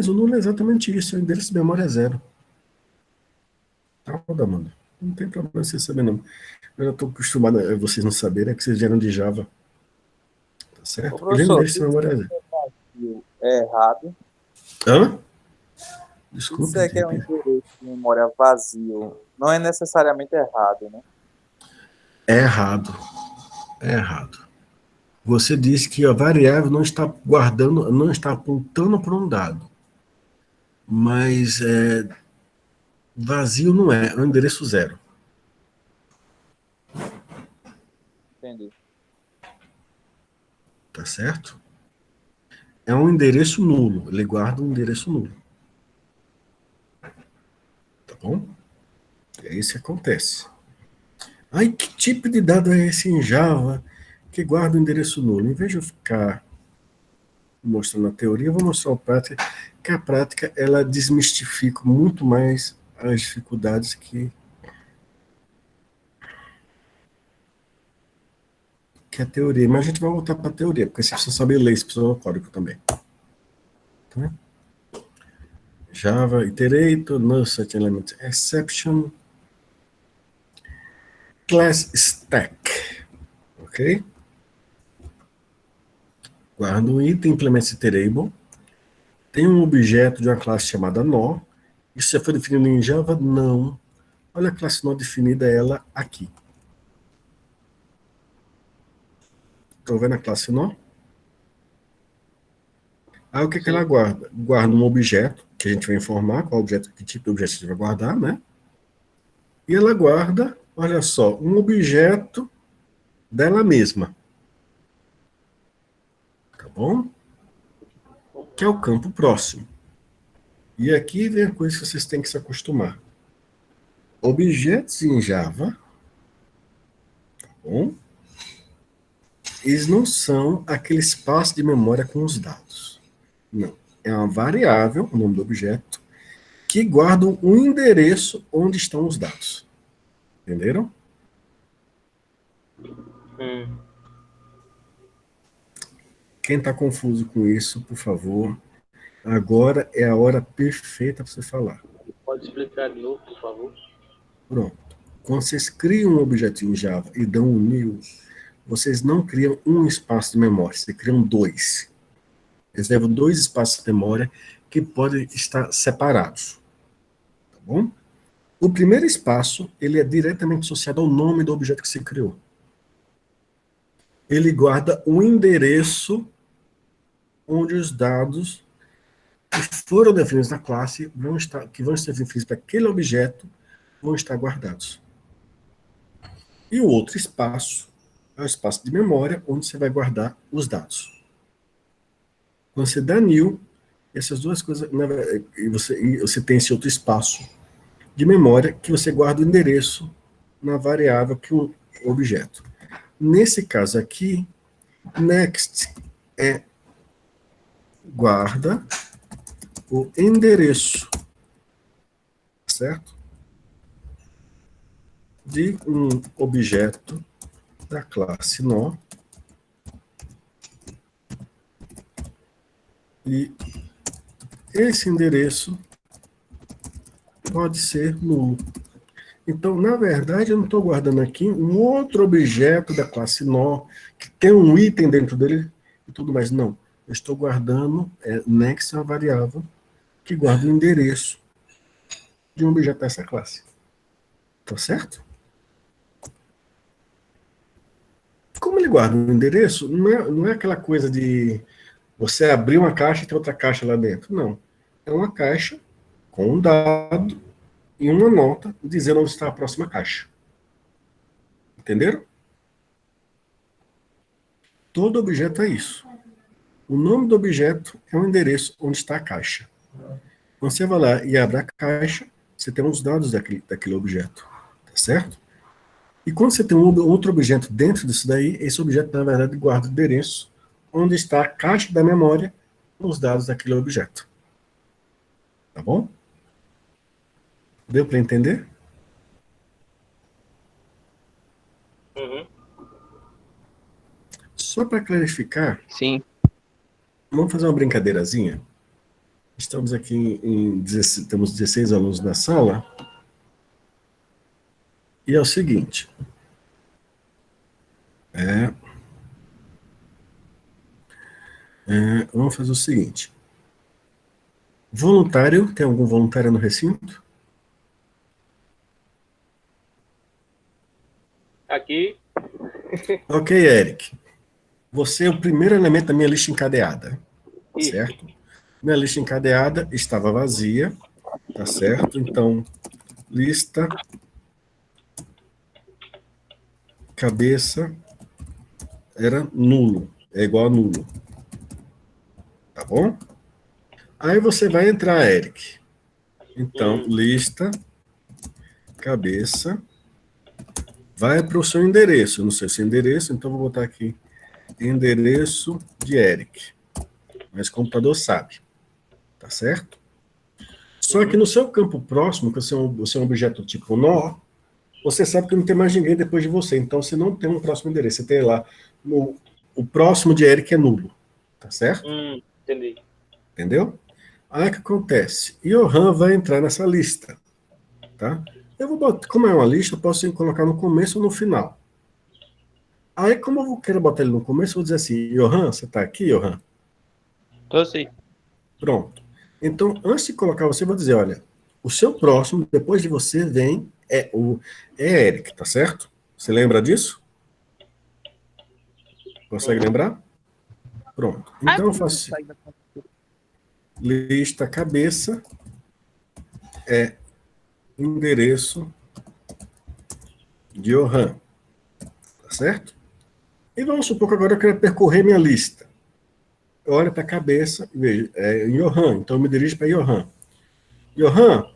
o nulo é exatamente isso, o endereço de memória é 0. Tá, Amanda? Não tem problema você saber, não. Eu estou acostumado a vocês não saberem, é que vocês vieram de Java. Tá certo? Ô, Ele é um professor, endereço de memória 0. é errado. Hã? Se Desculpe. disser que é um endereço de memória vazio, não é necessariamente errado, né? É errado. É errado. Você disse que a variável não está guardando, não está apontando para um dado. Mas vazio não é um endereço 0. Entendi. Tá certo? É um endereço nulo. Ele guarda um endereço nulo. Tá bom? É isso que acontece. Ai, que tipo de dado é esse em Java que guarda o endereço nulo? Em vez de eu ficar mostrando a teoria, eu vou mostrar a prática, que a prática ela desmistifica muito mais as dificuldades que a teoria. Mas a gente vai voltar para a teoria, porque você precisa saber ler, você precisa ler o código também. Tá? Java iterator, no such element exception, class stack. Ok? Guarda um item, implementa esse iterable. Tem um objeto de uma classe chamada nó. Isso já foi definido em Java? Não. Olha a classe nó definida, ela aqui. Estão vendo a classe nó? Aí o que ela guarda? Guarda um objeto, que a gente vai informar qual objeto, que tipo de objeto a gente vai guardar, né? E ela guarda, olha só, um objeto dela mesma. Tá bom? Que é o campo próximo. E aqui vem a coisa que vocês têm que se acostumar. Objetos em Java, tá bom? Eles não são aquele espaço de memória com os dados. Não. É uma variável, o nome do objeto, que guarda um endereço onde estão os dados. Entenderam? Quem está confuso com isso, por favor, agora é a hora perfeita para você falar. Pode explicar de novo, por favor? Pronto. Quando vocês criam um objeto em Java e dão um new, vocês não criam um espaço de memória, vocês criam 2. Eles levam 2 espaços de memória que podem estar separados. Tá bom? O primeiro espaço, ele é diretamente associado ao nome do objeto que você criou. Ele guarda um endereço onde os dados que foram definidos na classe que vão ser definidos para aquele objeto vão estar guardados. E o outro espaço é o espaço de memória onde você vai guardar os dados. Quando você dá new, essas duas coisas, e você tem esse outro espaço de memória que você guarda o endereço na variável que o objeto. Nesse caso aqui, next guarda o endereço, certo? De um objeto da classe nó. E esse endereço pode ser nulo. Então, na verdade, eu não estou guardando aqui um outro objeto da classe nó, que tem um item dentro dele e tudo mais. Não. Eu estou guardando, next é uma variável que guarda o endereço de um objeto dessa classe. Tá certo? Como ele guarda o endereço, não é aquela coisa de você abrir uma caixa e ter outra caixa lá dentro. Não. É uma caixa com um dado e uma nota dizendo onde está a próxima caixa. Entenderam? Todo objeto é isso. O nome do objeto é o endereço onde está a caixa. Quando você vai lá e abre a caixa, você tem os dados daquele objeto. Tá certo? E quando você tem um outro objeto dentro disso daí, esse objeto, na verdade, guarda o endereço onde está a caixa da memória com os dados daquele objeto. Tá bom? Deu para entender? Uhum. Só para clarificar, Sim. vamos fazer uma brincadeirazinha. Estamos aqui temos 16 alunos na sala. E é o seguinte. Vamos fazer o seguinte. Voluntário, tem algum voluntário no recinto? Aqui, Ok, Eric. Você é o primeiro elemento da minha lista encadeada. isso. Certo? Minha lista encadeada estava vazia. Tá certo? Então, lista, cabeça, era nulo. É igual a nulo. Tá bom? Aí você vai entrar, Eric. Então, lista, cabeça, vai para o seu endereço. Eu não sei se é endereço, então vou botar aqui endereço de Eric. Mas o computador sabe. Tá certo? Só que no seu campo próximo, que você é um objeto tipo nó, você sabe que não tem mais ninguém depois de você. Então, você não tem um próximo endereço. Você tem lá, o próximo de Eric é nulo. Tá certo? Entendi. Entendeu? Aí o que acontece? Johan vai entrar nessa lista. Tá? Eu vou botar, como é uma lista, eu posso colocar no começo ou no final. Aí, como eu quero botar ele no começo, eu vou dizer assim, Johan, você está aqui, Johan? Tô sim. Pronto. Então, antes de colocar você, eu vou dizer, olha, o seu próximo, depois de você, vem, é Eric, tá certo? Você lembra disso? Consegue lembrar? Pronto. Então, eu faço lista cabeça, endereço de Johan. Tá certo? E vamos supor que agora eu quero percorrer minha lista. Eu olho para a cabeça e vejo, Johan, então eu me dirijo para Johan. Johan,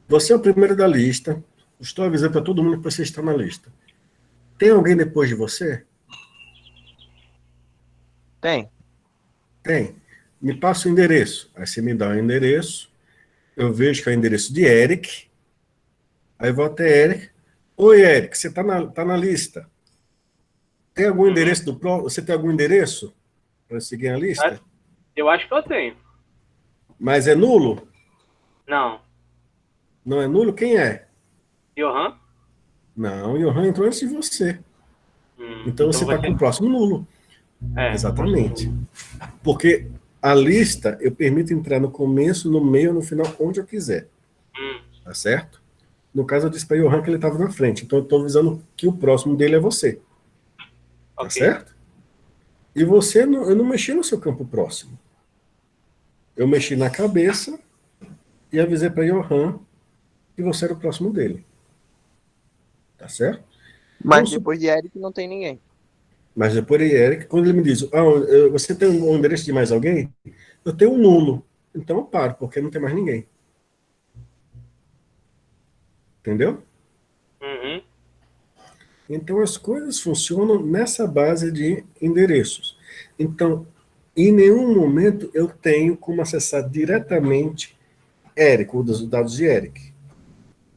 você é o primeiro da lista. Estou avisando para todo mundo que você está na lista. Tem alguém depois de você? Tem. Tem. Me passa o endereço. Aí você me dá o endereço. Eu vejo que é o endereço de Eric. Aí eu vou até Eric. Oi, Eric, você está na lista. Tem algum endereço do próximo? Você tem algum endereço para seguir a lista? Eu acho que eu tenho. Mas é nulo? Não. Não é nulo? Quem é? Johan? Não, o Johan entrou antes de você. Então você vai está ter- com o próximo nulo. É. Exatamente. Porque a lista eu permito entrar no começo, no meio, no final, onde eu quiser. Tá certo? No caso, eu disse para o Johan que ele estava na frente. Então eu estou avisando que o próximo dele é você. Tá Ok. certo? E você, eu não mexi no seu campo próximo. Eu mexi na cabeça e avisei para Johan que você era o próximo dele. Tá certo? Mas Vamos depois de Eric não tem ninguém. Mas depois, Eric, quando ele me diz, você tem um endereço de mais alguém? Eu tenho um nulo. Então eu paro, porque não tem mais ninguém. Entendeu? Uhum. Então as coisas funcionam nessa base de endereços. Então, em nenhum momento eu tenho como acessar diretamente Eric, os dados de Eric.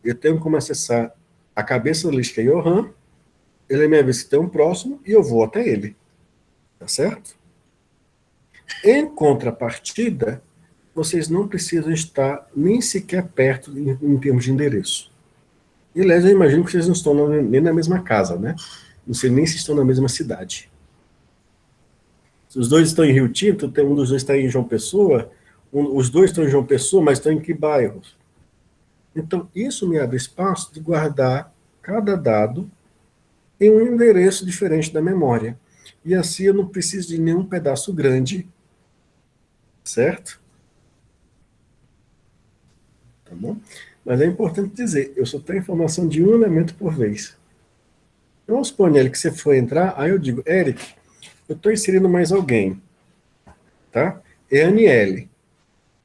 Eu tenho como acessar a cabeça da lista que é Johan, ele me avisa se tem um próximo e eu vou até ele. Tá certo? Em contrapartida, vocês não precisam estar nem sequer perto em termos de endereço. E, aliás, eu imagino que vocês não estão nem na mesma casa, né? Não sei nem se estão na mesma cidade. Se os dois estão em Rio Tinto, um dos dois está em João Pessoa, os dois estão em João Pessoa, mas estão em que bairros? Então, isso me abre espaço de guardar cada dado em um endereço diferente da memória. E assim eu não preciso de nenhum pedaço grande, certo? Tá bom? Mas é importante dizer, eu só tenho informação de um elemento por vez. Então, vamos supor, Nelly, que você for entrar, aí eu digo, Eric, eu estou inserindo mais alguém, tá? É Aniele,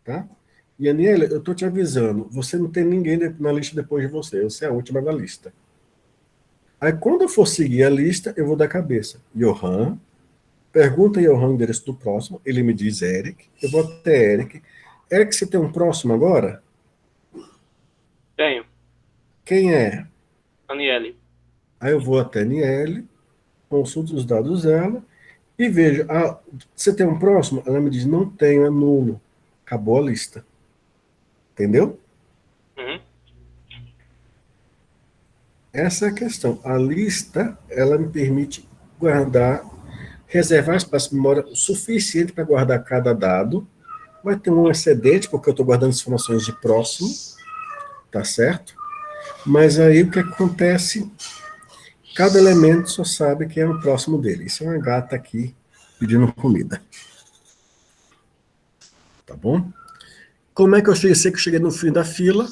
tá? E Aniele, eu estou te avisando, você não tem ninguém na lista depois de você é a última da lista. Aí quando eu for seguir a lista, eu vou dar cabeça. Johan, pergunta a Johan o endereço do próximo, ele me diz Eric, eu vou até Eric. Eric, você tem um próximo agora? Tenho. Quem é? Aniele. Aí eu vou até Aniele, consulto os dados dela e vejo, você tem um próximo? Ela me diz, não tenho, é nulo. Acabou a lista. Entendeu? Uhum. Essa é a questão. A lista, ela me permite guardar, reservar espaço de memória suficiente para guardar cada dado. Vai ter um excedente, porque eu estou guardando as informações de próximo, tá certo? Mas aí o que acontece? Cada elemento só sabe que é o próximo dele. Isso é uma gata aqui pedindo comida. Tá bom? Como é que eu sei que eu cheguei no fim da fila?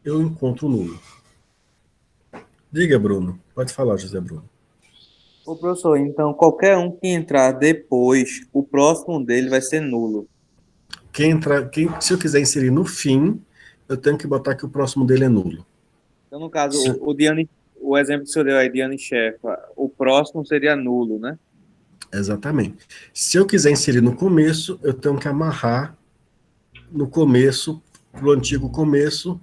Eu encontro o nulo. Diga, Bruno. Pode falar, José Bruno. Ô, professor, então qualquer um que entrar depois, o próximo dele vai ser nulo. Se eu quiser inserir no fim, eu tenho que botar que o próximo dele é nulo. Então, no caso, o exemplo que o senhor deu aí, Diane Chefa, o próximo seria nulo, né? Exatamente. Se eu quiser inserir no começo, eu tenho que amarrar no começo, pro antigo começo,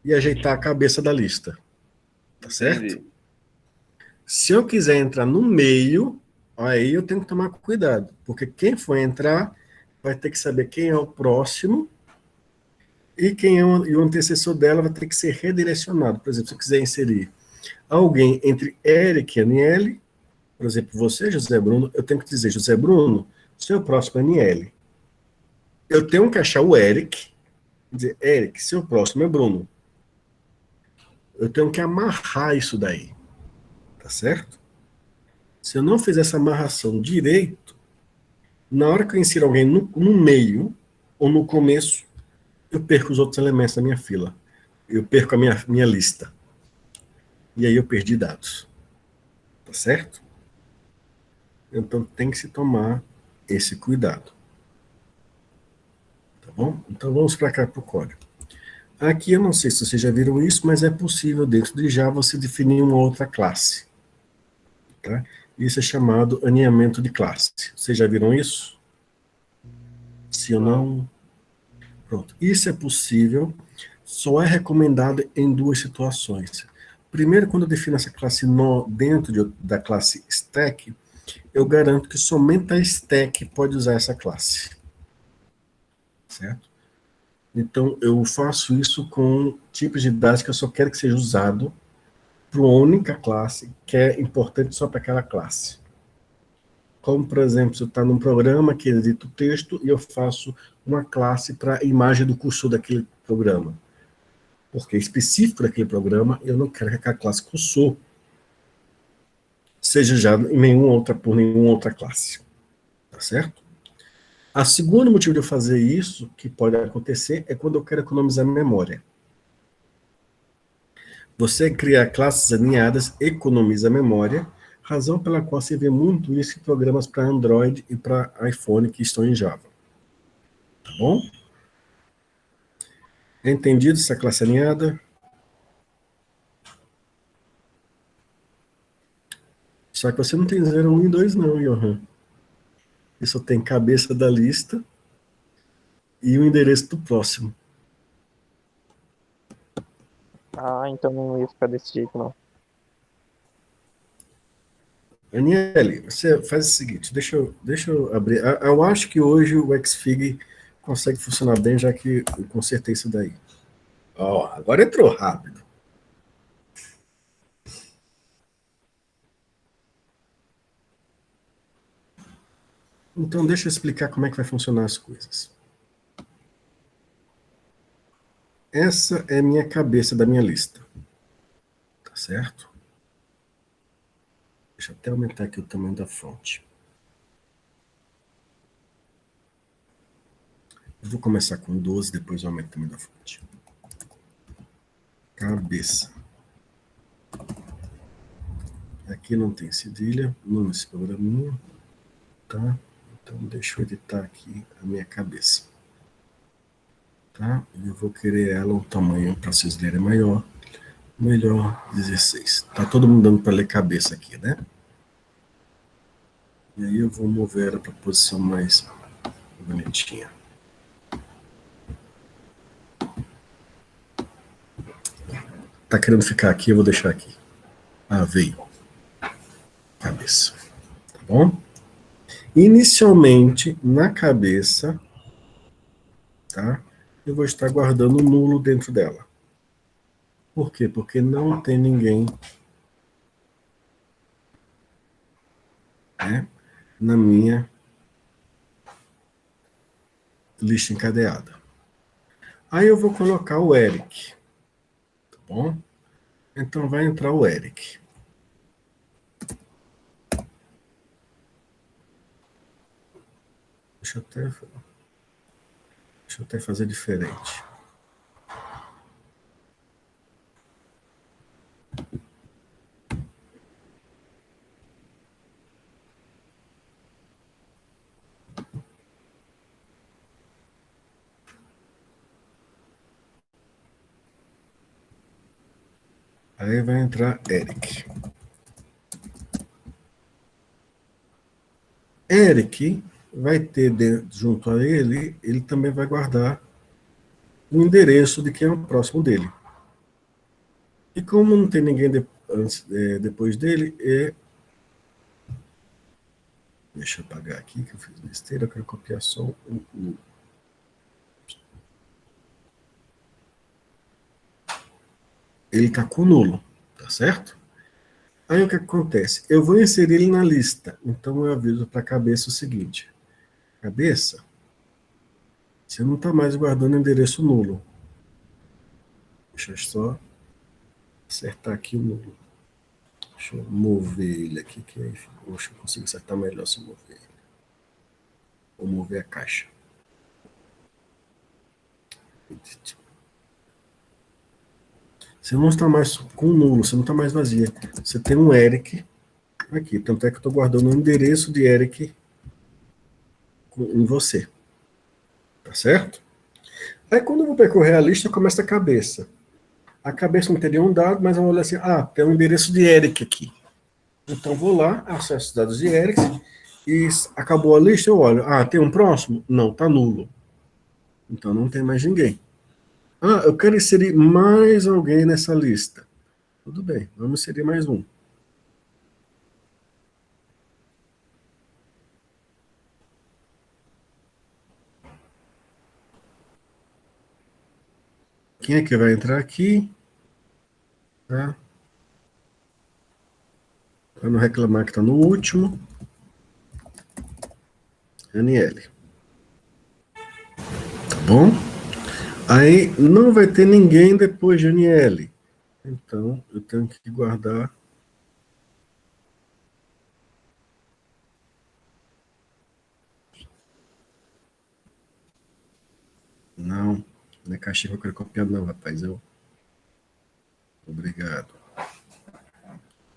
e ajeitar a cabeça da lista. Tá certo? Entendi. Se eu quiser entrar no meio, aí eu tenho que tomar cuidado, porque quem for entrar vai ter que saber quem é o próximo e quem é e o antecessor dela vai ter que ser redirecionado. Por exemplo, se eu quiser inserir alguém entre Eric e Aniele, por exemplo, você, José Bruno, eu tenho que dizer, José Bruno, seu próximo é Aniele. Eu tenho que achar o Eric e dizer, Eric, seu próximo é Bruno. Eu tenho que amarrar isso daí. Tá certo? Se eu não fizer essa amarração direito, na hora que eu insiro alguém no meio ou no começo, eu perco os outros elementos da minha fila. Eu perco a minha lista. E aí eu perdi dados. Tá certo? Então tem que se tomar esse cuidado. Tá bom? Então vamos para cá para o código. Aqui eu não sei se vocês já viram isso, mas é possível dentro de Java você definir uma outra classe. Tá? Isso é chamado aninhamento de classe. Vocês já viram isso? Se eu não... Pronto. Isso é possível, só é recomendado em duas situações. Primeiro, quando eu defino essa classe nó dentro da classe stack, eu garanto que somente a stack pode usar essa classe. Certo? Então, eu faço isso com tipos de dados que eu só quero que seja usado para uma única classe, que é importante só para aquela classe. Como, por exemplo, se eu estou num programa que edita o texto e eu faço uma classe para a imagem do cursor daquele programa. Porque é específico daquele programa, eu não quero que aquela classe cursor seja já por nenhuma outra classe. Tá certo? A segundo motivo de eu fazer isso, que pode acontecer, é quando eu quero economizar memória. Você criar classes alinhadas economiza memória, razão pela qual você vê muito isso em programas para Android e para iPhone que estão em Java. Tá bom? Entendido essa classe alinhada? Só que você não tem 0, 1 e 2 não, Johan. Você só tem cabeça da lista e o endereço do próximo. Ah, então não ia ficar desse jeito, não. Aniele, você faz o seguinte, deixa eu abrir. Eu acho que hoje o Xfig consegue funcionar bem, já que eu consertei isso daí. Ó, agora entrou rápido. Então, deixa eu explicar como é que vai funcionar as coisas. Essa é a minha cabeça da minha lista. Tá certo? Deixa eu até aumentar aqui o tamanho da fonte. Eu vou começar com 12, depois eu aumento o tamanho da fonte. Cabeça. Aqui não tem cedilha, não nesse programinha. Tá? Então, deixa eu editar aqui a minha cabeça. Tá? Eu vou querer ela um tamanho, para vocês lerem maior. Melhor 16. Tá todo mundo dando para ler cabeça aqui, né? E aí eu vou mover ela para a posição mais bonitinha. Tá querendo ficar aqui, eu vou deixar aqui. Ah, veio. Cabeça. Tá bom? Inicialmente, na cabeça, tá? Eu vou estar guardando um nulo dentro dela. Por quê? Porque não tem ninguém, né, na minha lista encadeada. Aí eu vou colocar o Eric. Tá bom? Então vai entrar o Eric. Deixa eu até fazer diferente. Aí vai entrar Eric. Eric vai ter junto a ele, ele também vai guardar o endereço de quem é o próximo dele. E como não tem ninguém depois dele, deixa eu apagar aqui, que eu fiz besteira, eu quero copiar só o. Ele está com nulo, tá certo? Aí o que acontece? Eu vou inserir ele na lista, então eu aviso para a cabeça o seguinte: cabeça, você não está mais guardando endereço nulo. Deixa eu só acertar aqui o nulo. Deixa eu mover ele aqui, que aí eu consigo acertar melhor se eu mover ele. Vou mover a caixa. Você não está mais com nulo, você não está mais vazia. Você tem um Eric aqui, tanto é que eu estou guardando o endereço de Eric em você. Tá certo? Aí quando eu vou percorrer a lista, começa a cabeça. A cabeça não tem nenhum dado, mas eu vou olhar assim, tem um endereço de Eric aqui. Então vou lá, acesso os dados de Eric, e acabou a lista, eu olho, tem um próximo? Não, está nulo. Então não tem mais ninguém. Eu quero inserir mais alguém nessa lista. Tudo bem, vamos inserir mais um. Quem é que vai entrar aqui? Tá? Para não reclamar que está no último. Aniele. Tá bom? Aí não vai ter ninguém depois de Aniele. Então, eu tenho que guardar. Não é caixinha que eu quero copiar, não, rapaz. Obrigado.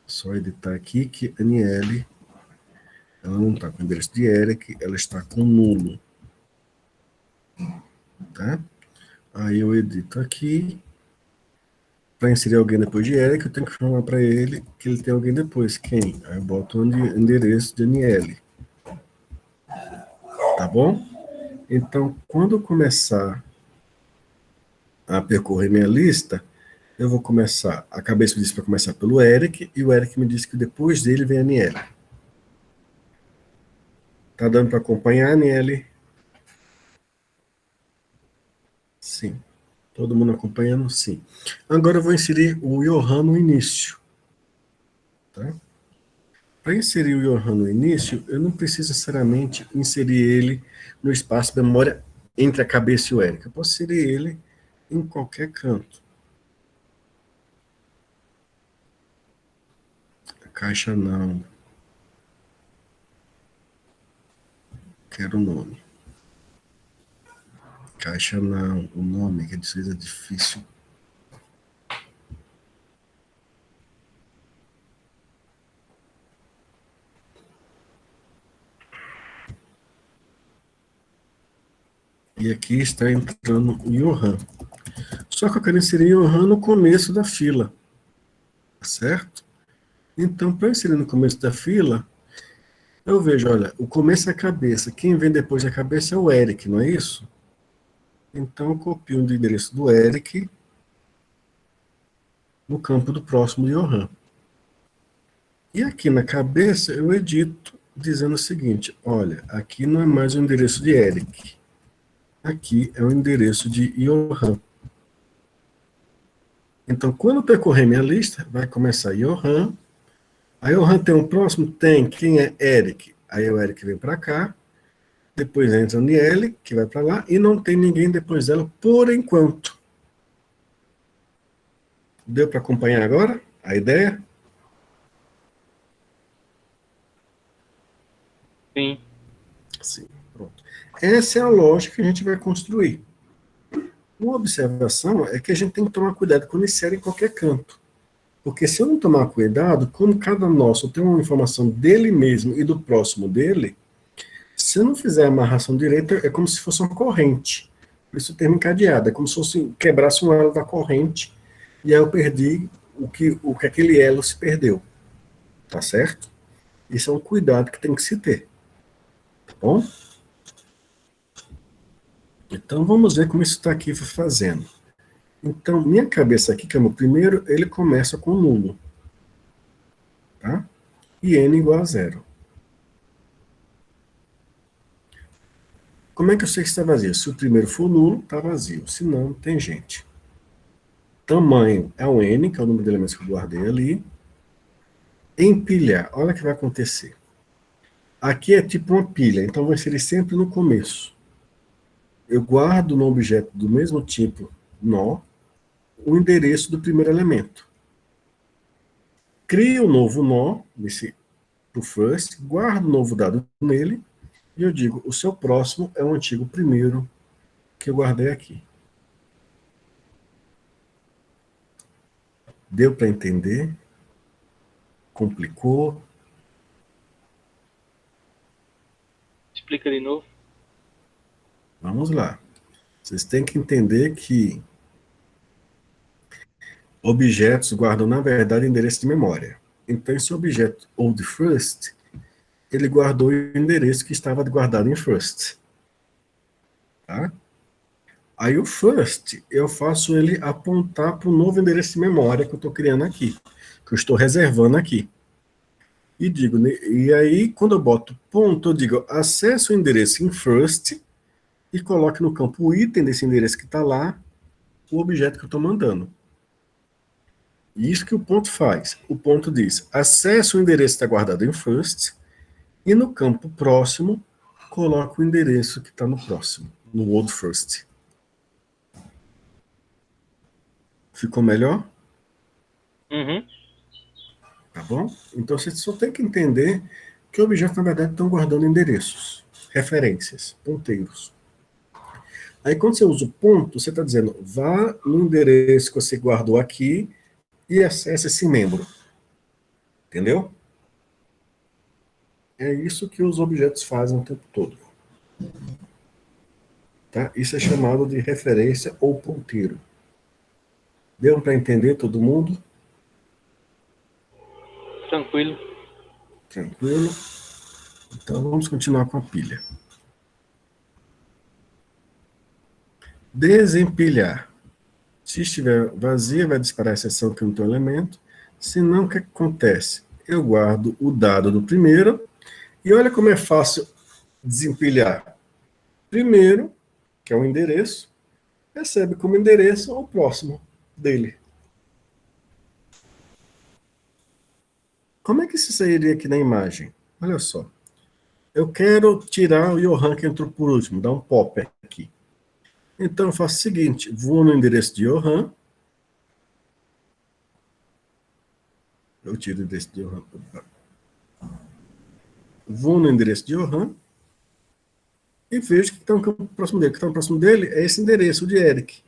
Só editar aqui que Aniele, ela não está com o endereço de Eric, ela está com nulo. Tá? Aí eu edito aqui. Para inserir alguém depois de Eric, eu tenho que informar para ele que ele tem alguém depois. Quem? Aí eu boto o endereço de Aniele. Tá bom? Então, quando eu começar a percorrer minha lista, eu vou começar. A cabeça me disse para começar pelo Eric, e o Eric me disse que depois dele vem a Aniele. Tá dando para acompanhar, Nelly? Sim. Todo mundo acompanhando? Sim. Agora eu vou inserir o Johan no início. Tá? Para inserir o Johan no início, eu não preciso necessariamente inserir ele no espaço de memória entre a cabeça e o Eric. Eu posso inserir ele em qualquer canto. A caixa não. Quero o nome. Caixa não. O nome, que é difícil. E aqui está entrando o Johan. Só que eu quero inserir o Johan no começo da fila. Certo? Então, para inserir no começo da fila, eu vejo, olha, o começo é a cabeça. Quem vem depois da cabeça é o Eric, não é isso? Então, eu copio o endereço do Eric no campo do próximo Johan. E aqui na cabeça, eu edito dizendo o seguinte, olha, aqui não é mais o endereço de Eric. Aqui é o endereço de Johan. Então, quando eu percorrer minha lista, vai começar Johan. A Johan tem um próximo? Tem. Quem é Eric? Aí o Eric vem para cá. Depois entra a Niele, que vai para lá. E não tem ninguém depois dela, por enquanto. Deu para acompanhar agora a ideia? Sim. Sim. Pronto. Essa é a lógica que a gente vai construir. Uma observação é que a gente tem que tomar cuidado quando insere em qualquer canto. Porque se eu não tomar cuidado, como cada nosso tem uma informação dele mesmo e do próximo dele, se eu não fizer a amarração direita, é como se fosse uma corrente. Por isso o termo encadeado. É como se fosse quebrasse um elo da corrente e aí eu perdi o que aquele elo se perdeu. Tá certo? Isso é um cuidado que tem que se ter. Tá bom? Então, vamos ver como isso está aqui fazendo. Então, minha cabeça aqui, que é o meu primeiro, ele começa com nulo. Tá? E n igual a 0. Como é que eu sei que está vazio? Se o primeiro for nulo, está vazio. Se não, tem gente. Tamanho é o n, que é o número de elementos que eu guardei ali. Empilhar, olha o que vai acontecer. Aqui é tipo uma pilha, então vai ser sempre no começo. Eu guardo no objeto do mesmo tipo, nó, o endereço do primeiro elemento. Crio um novo nó, pro first, guardo o novo dado nele, e eu digo, o seu próximo é o antigo primeiro que eu guardei aqui. Deu para entender? Complicou? Explica de novo. Vamos lá. Vocês têm que entender que objetos guardam, na verdade, endereço de memória. Então, esse objeto old first, ele guardou o endereço que estava guardado em first. Tá? Aí o first, eu faço ele apontar para o novo endereço de memória que eu estou criando aqui, que eu estou reservando aqui. E digo, e aí, quando eu boto ponto, eu digo, acesse o endereço em first e coloque no campo o item desse endereço que está lá, o objeto que eu estou mandando. E isso que o ponto faz. O ponto diz, acesse o endereço que está guardado em first, e no campo próximo, coloque o endereço que está no próximo, no old first. Ficou melhor? Uhum. Tá bom? Então você só tem que entender que objetos, na verdade, estão guardando endereços, referências, ponteiros. Aí quando você usa o ponto, você está dizendo, vá no endereço que você guardou aqui e acesse esse membro. Entendeu? É isso que os objetos fazem o tempo todo. Tá? Isso é chamado de referência ou ponteiro. Deu para entender todo mundo? Tranquilo. Tranquilo? Então vamos continuar com a pilha. Desempilhar. Se estiver vazia, vai disparar a exceção que não tem um elemento. Se não, o que acontece? Eu guardo o dado do primeiro, e olha como é fácil desempilhar primeiro, que é o endereço, recebe como endereço o próximo dele. Como é que isso sairia aqui na imagem? Olha só. Eu quero tirar o Johan que entrou por último, dar um pop aqui. Então eu faço o seguinte, vou no endereço de Johan. Eu tiro o endereço de Johan. Vou no endereço de Johan e vejo que está no campo próximo dele. O que está no próximo dele é esse endereço, o de Eric.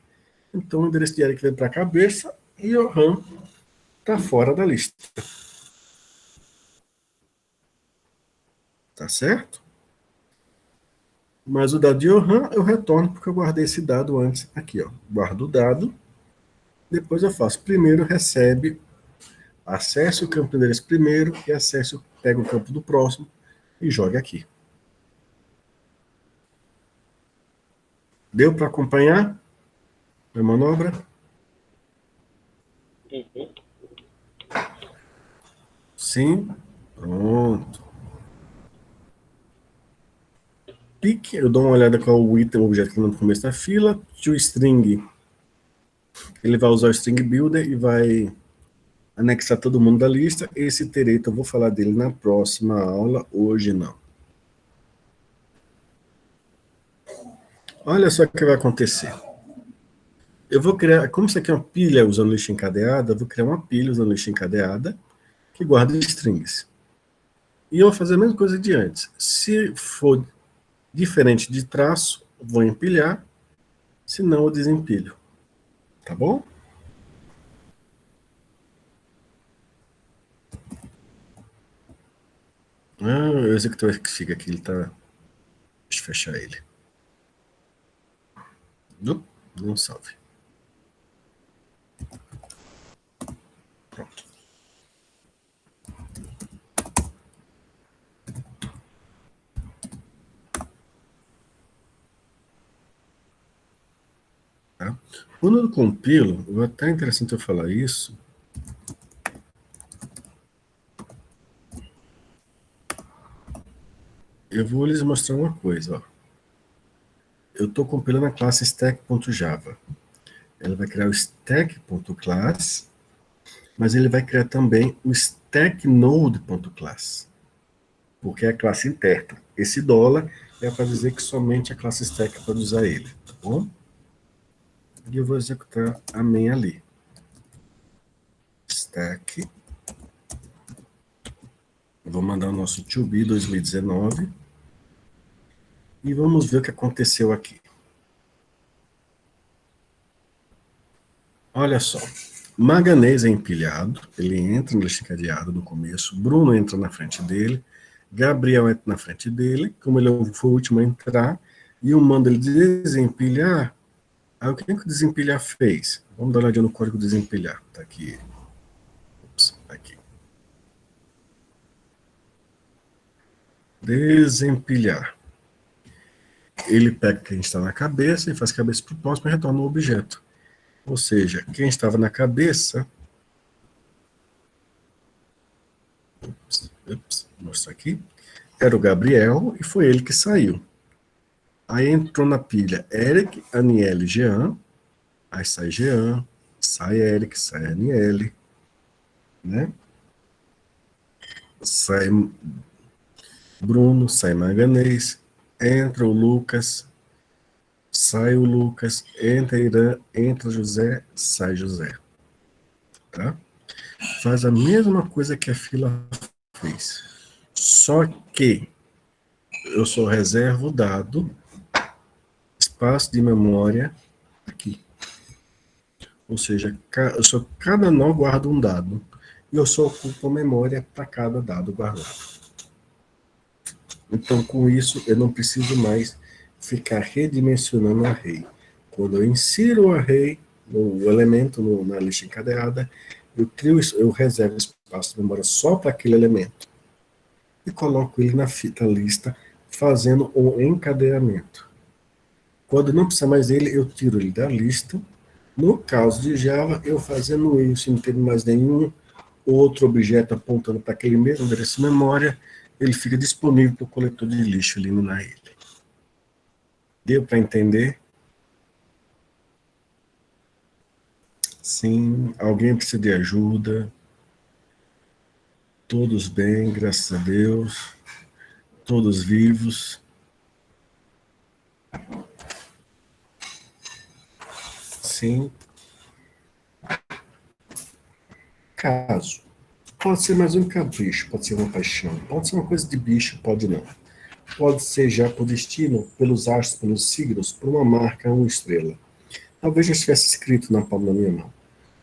Então o endereço de Eric vem para a cabeça e Johan está fora da lista. Tá certo? Mas o dado de Johan eu retorno porque eu guardei esse dado antes aqui, ó. Guardo o dado, depois eu faço primeiro recebe, acesse o campo do endereço primeiro e pega o campo do próximo e joga aqui. Deu para acompanhar a manobra? Uhum. Sim? Pronto. Pique, eu dou uma olhada qual o item, o objeto que está no começo da fila. ToString, ele vai usar o string builder e vai anexar todo mundo da lista. Esse itereto, eu vou falar dele na próxima aula, hoje não. Olha só o que vai acontecer. Eu vou criar, como isso aqui é uma pilha usando lista encadeada, eu vou criar uma pilha usando lista encadeada que guarda strings. E eu vou fazer a mesma coisa de antes. Se for diferente de traço, vou empilhar, senão eu desempilho. Tá bom? O executor que fica aqui, ele tá... Deixa eu fechar ele. Não salve. Pronto. Tá? Quando eu compilo, é até interessante eu falar isso. Eu vou lhes mostrar uma coisa, ó. Eu estou compilando a classe stack.java. Ela vai criar o stack.class, mas ele vai criar também o stackNode.class, porque é a classe interna. Esse dólar é para dizer que somente a classe stack pode usar ele, tá bom? E eu vou executar a main ali. Stack. Eu vou mandar o nosso to-be 2019. E vamos ver o que aconteceu aqui. Olha só. Maganês é empilhado. Ele entra no lista encadeado no começo. Bruno entra na frente dele. Gabriel entra na frente dele. Como ele foi o último a entrar. E eu mando ele desempilhar. Aí o que o desempilhar fez? Vamos dar uma olhadinha no código desempilhar. Tá aqui. Ups, aqui. Desempilhar. Ele pega quem está na cabeça e faz cabeça para o próximo e retorna o objeto. Ou seja, quem estava na cabeça... Mostrar aqui. Era o Gabriel e foi ele que saiu. Aí entrou na pilha Eric, Aniele, Jean. Aí sai Jean, sai Eric, sai Aniele. Né? Sai Bruno, sai Maganês. Entra o Lucas, sai o Lucas, entra Irã, entra José, sai José. Tá? Faz a mesma coisa que a fila fez. Só que eu só reservo o dado, espaço de memória, aqui. Ou seja, cada nó guarda um dado. E eu só ocupo a memória para cada dado guardado. Então, com isso, eu não preciso mais ficar redimensionando o array. Quando eu insiro o array, o elemento na lista encadeada, eu reservo espaço de memória só para aquele elemento. E coloco ele na lista, fazendo o encadeamento. Quando não precisa mais dele, eu tiro ele da lista. No caso de Java, eu fazendo isso, não tendo mais nenhum outro objeto apontando para aquele mesmo endereço de memória, ele fica disponível para o coletor de lixo eliminar ele. Deu para entender? Sim, alguém precisa de ajuda. Todos bem, graças a Deus. Todos vivos. Sim. Caso. Pode ser mais um capricho, pode ser uma paixão, pode ser uma coisa de bicho, pode não. Pode ser já por destino, pelos astros, pelos signos, por uma marca, uma estrela. Talvez já estivesse escrito na palma da minha mão.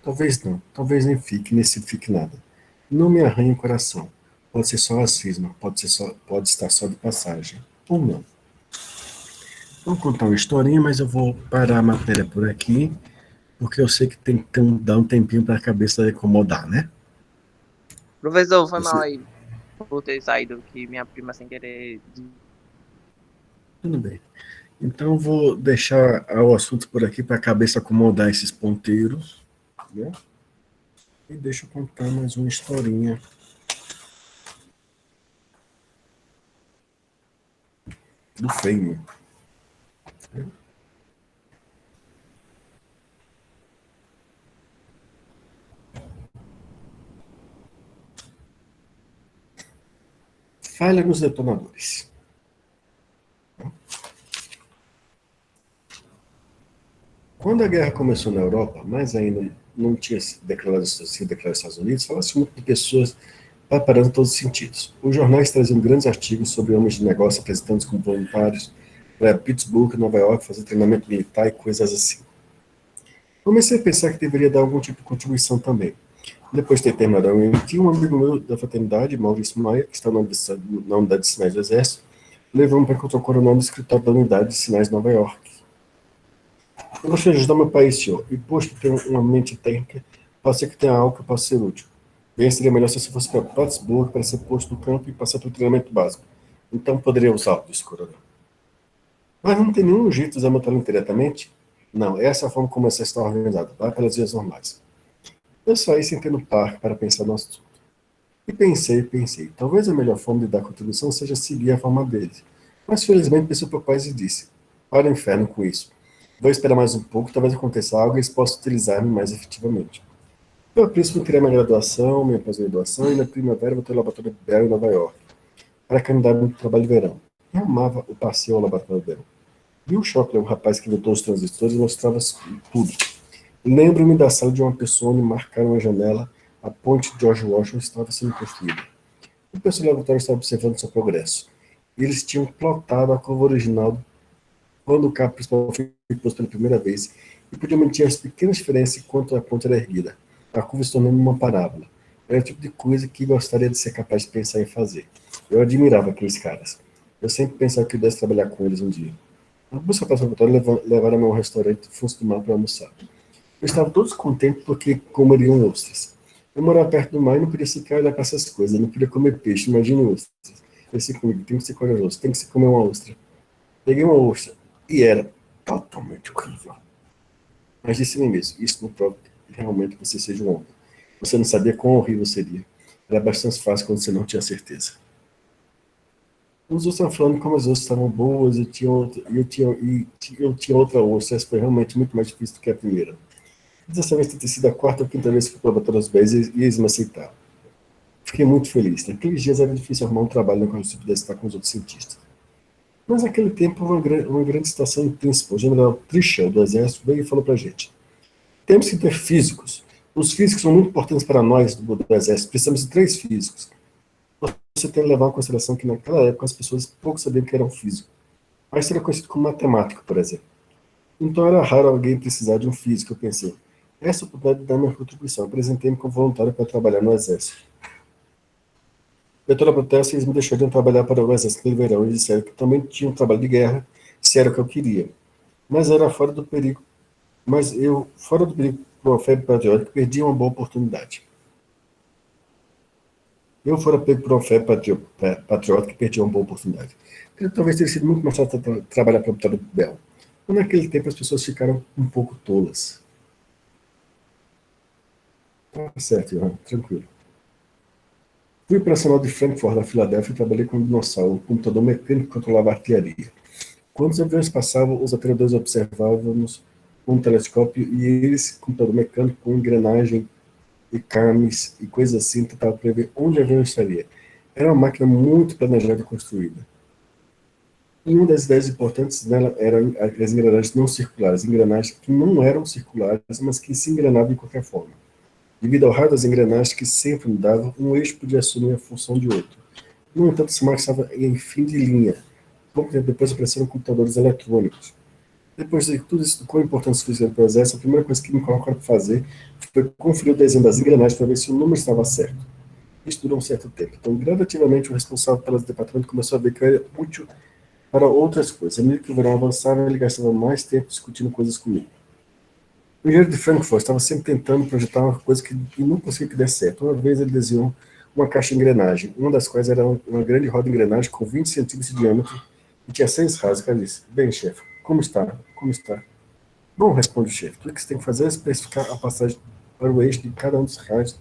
Talvez não, talvez nem fique, nem signifique nada. Não me arranhe o coração. Pode ser só racismo, pode estar só de passagem, ou não. Vou contar uma historinha, mas eu vou parar a matéria por aqui, porque eu sei que tem que dar um tempinho para a cabeça acomodar, né? Professor, foi mal Você- aí por ter saído, que minha prima sem querer. Tudo bem. Então eu vou deixar o assunto por aqui para a cabeça acomodar esses ponteiros, né? E deixa eu contar mais uma historinha. Do Feynman. Falha nos detonadores. Quando a guerra começou na Europa, mas ainda não tinha sido declarado nos Estados Unidos, falava-se muito de pessoas preparando em todos os sentidos. Os jornais traziam grandes artigos sobre homens de negócio apresentando-se como voluntários para Pittsburgh, Nova York, fazer treinamento militar e coisas assim. Comecei a pensar que deveria dar algum tipo de contribuição também. Depois de ter terminado a UNT, um amigo meu da fraternidade, Maurício Maia, que está na unidade de sinais do Exército, levou-me para encontrar o coronel no escritório da unidade de sinais de Nova York. Eu gostaria de ajudar meu país, senhor, e posto que tenho uma mente técnica, pode ser que tenha algo que possa ser útil. Bem, seria melhor se você fosse para Pittsburgh para ser posto no campo e passar pelo treinamento básico. Então poderia usá-lo, disse o coronel. Mas não tem nenhum jeito de usar meu talento diretamente? Não, essa é a forma como essa está organizada, vai pelas vias normais. Eu saí sentei no parque para pensar no assunto. E pensei, talvez a melhor forma de dar contribuição seja seguir a forma deles. Mas felizmente pensei para o pai e disse, para o inferno com isso. Vou esperar mais um pouco, talvez aconteça algo e eles possam utilizar-me mais efetivamente. Eu príncipe criei minha graduação, minha pós-graduação, e na primavera vou ter o laboratório de Bell em Nova York, para candidato no trabalho de verão. Eu amava o passeio ao laboratório de Bell. Bill Shockley, um rapaz que inventou os transistores, mostrava tudo. Lembro-me da sala de uma pessoa onde marcaram a janela, a ponte George Washington estava sendo construída. O pessoal do laboratório estava observando seu progresso. Eles tinham plotado a curva original quando o cabo principal foi posto pela primeira vez e podiam medir as pequenas diferenças enquanto a ponte era erguida. A curva se tornando uma parábola. Era o tipo de coisa que gostaria de ser capaz de pensar em fazer. Eu admirava aqueles caras. Eu sempre pensava que eu pudesse trabalhar com eles um dia. Na busca para o laboratório, levaram-me a um restaurante Fundo do Mar para almoçar. Eu estava todos contentes porque comeriam ostras. Eu morava perto do mar e não podia sequer olhar para essas coisas. Eu não podia comer peixe, imagine ostras. Pensei comigo, tem que ser corajoso, tem que se comer uma ostra. Peguei uma ostra e era totalmente horrível. Mas disse a mim mesmo, isso não prova que realmente você seja um homem. Você não sabia quão horrível seria. Era bastante fácil quando você não tinha certeza. Os outros estavam falando como as ostras estavam boas, eu tinha outra ostra. Essa foi realmente muito mais difícil do que a primeira. Dessa vez ter sido a quarta ou quinta vez que fui para o laboratório das Béis e eles me aceitaram. Fiquei muito feliz. Naqueles dias era difícil arrumar um trabalho no qual eu pudesse estar com os outros cientistas. Mas naquele tempo houve uma grande situação intensa. O general Trichel, do Exército, veio e falou para a gente: temos que ter físicos. Os físicos são muito importantes para nós do Exército. Precisamos de 3 físicos. Você tem que levar em consideração que naquela época as pessoas pouco sabiam que eram físicos. Mas era conhecido como matemático, por exemplo. Então era raro alguém precisar de um físico, eu pensei. Essa é a oportunidade de dar minha contribuição. Apresentei-me como voluntário para trabalhar no Exército. Doutora Protesta, eles me deixaram trabalhar para o Exército no verão e disseram que também tinha um trabalho de guerra, se era o que eu queria. Mas era fora do perigo. Mas eu, fora do perigo por uma febre patriótica, perdi uma boa oportunidade. Eu fora pego por uma febre patriótica e perdi uma boa oportunidade. Talvez tenha sido muito mais fácil trabalhar para o Dr. Bell. Mas naquele tempo as pessoas ficaram um pouco tolas. Tá certo, Johan, tranquilo. Fui para a Nacional de Frankfurt, da Filadélfia, e trabalhei com um dinossauro, um computador mecânico que controlava a artilharia. Quando os aviões passavam, os atiradores observávamos com um telescópio e esse computador mecânico com engrenagem e cames e coisas assim tentava prever onde o avião estaria. Era uma máquina muito planejada e construída. E uma das ideias importantes nela eram as engrenagens não circulares, engrenagens que não eram circulares, mas que se engrenavam de qualquer forma. Devido ao raio das engrenagens que sempre mudavam, um eixo podia assumir a função de outro. No entanto, essa máquina estava em fim de linha. Pouco tempo depois apareceram computadores eletrônicos. Depois de tudo isso, com a importância suficiente para o exército, a primeira coisa que me colocaram para fazer foi conferir o desenho das engrenagens para ver se o número estava certo. Isso durou um certo tempo. Então, gradativamente, o responsável pelo departamento começou a ver que eu era útil para outras coisas. À medida que o verão avançava, ele gastava mais tempo discutindo coisas comigo. O engenheiro de Frankfurt estava sempre tentando projetar uma coisa que não conseguia que desse certo. Uma vez ele desenhou uma caixa de engrenagem, uma das quais era uma grande roda de engrenagem com 20 centímetros de diâmetro e tinha 6 raios. O cara disse: bem, chefe, como está? Como está? Bom, responde o chefe, tudo que você tem que fazer é especificar a passagem para o eixo de cada um dos raios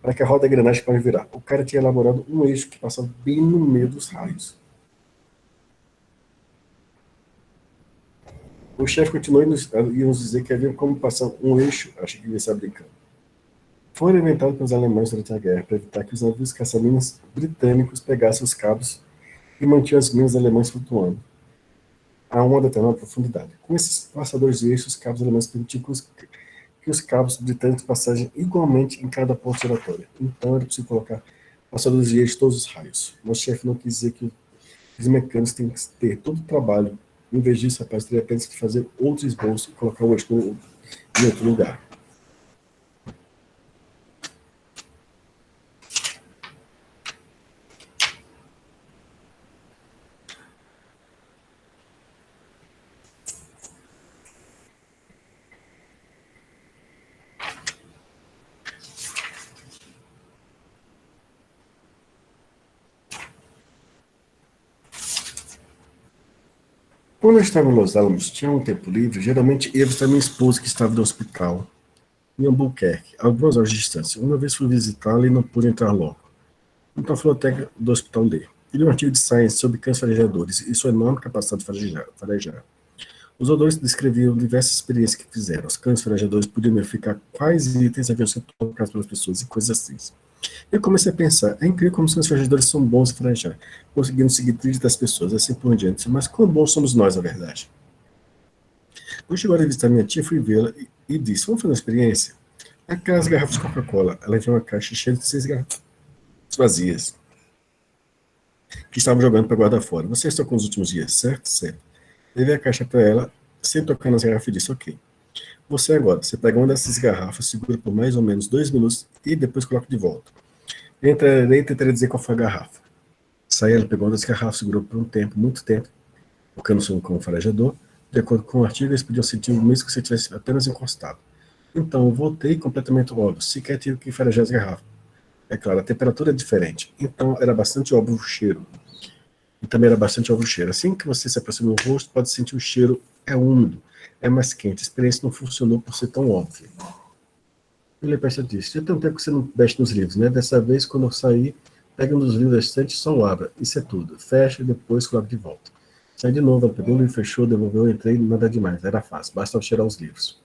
para que a roda de engrenagem pode virar. O cara tinha elaborado um eixo que passava bem no meio dos raios. O chefe continuou e nos dizer que havia como passar um eixo, achei que ele estava brincando. Foram inventados pelos alemães durante a guerra para evitar que os navios caça-minas britânicos pegassem os cabos e mantinham as minas alemãs flutuando a uma determinada profundidade. Com esses passadores de eixo, os cabos alemães permitiam que os cabos britânicos passassem igualmente em cada ponto giratório. Então era possível colocar passadores de eixo em todos os raios. Nosso chefe não quis dizer que os mecânicos têm que ter todo o trabalho. Em vez disso, rapaz, teria apenas que fazer outros esboços e colocar o eixo em outro lugar. Quando eu estava em Los Alamos, tinha um tempo livre, geralmente ia visitar minha esposa que estava no hospital, em Albuquerque, a algumas horas de distância. Uma vez fui visitá-la e não pude entrar logo. Então fui até do hospital ler. Li um artigo de Science sobre cães farejadores e sua enorme capacidade de farejar. Os autores descreviam diversas experiências que fizeram. Os cães farejadores podiam verificar quais itens haviam sido tocados pelas pessoas e coisas assim. Eu comecei a pensar, é incrível como os cães farejadores são bons em farejar, conseguindo seguir trilhos das pessoas, assim por diante. Mas quão bons somos nós, na verdade? Quando chegou a visitar minha tia, fui vê-la e disse: vamos fazer uma experiência? Aquelas garrafas de Coca-Cola. Ela tinha uma caixa cheia de 6 garrafas vazias que estavam jogando para guardar fora. Você está com os últimos dias, certo? Certo. Levei a caixa para ela, sem tocar nas garrafas e disse: ok. Você agora, você pega uma dessas garrafas, segura por mais ou menos 2 minutos e depois coloca de volta. Eu entrarei e tentarei dizer qual foi a garrafa. Saí, ela pegou uma das garrafas, segurou por um tempo, muito tempo, porque eu não sou um farejador. De acordo com o artigo, eles podiam sentir o mesmo que se tivesse apenas encostado. Então, eu voltei completamente óbvio, sequer tive que farejar as garrafas. É claro, a temperatura é diferente, então era bastante óbvio o cheiro. E também era bastante óbvio o cheiro. Assim que você se aproxima do rosto, pode sentir o cheiro, é úmido, é mais quente. A experiência não funcionou por ser tão óbvia. Eu lhe peço disso. Já tem um tempo que você não mexe nos livros, né? Dessa vez, quando eu sair, pega um dos livros da estante e só o abra. Isso é tudo. Fecha e depois coloca de volta. Sai de novo, ela pegou o livro, fechou, devolveu, entrei, nada demais. Era fácil, basta cheirar os livros.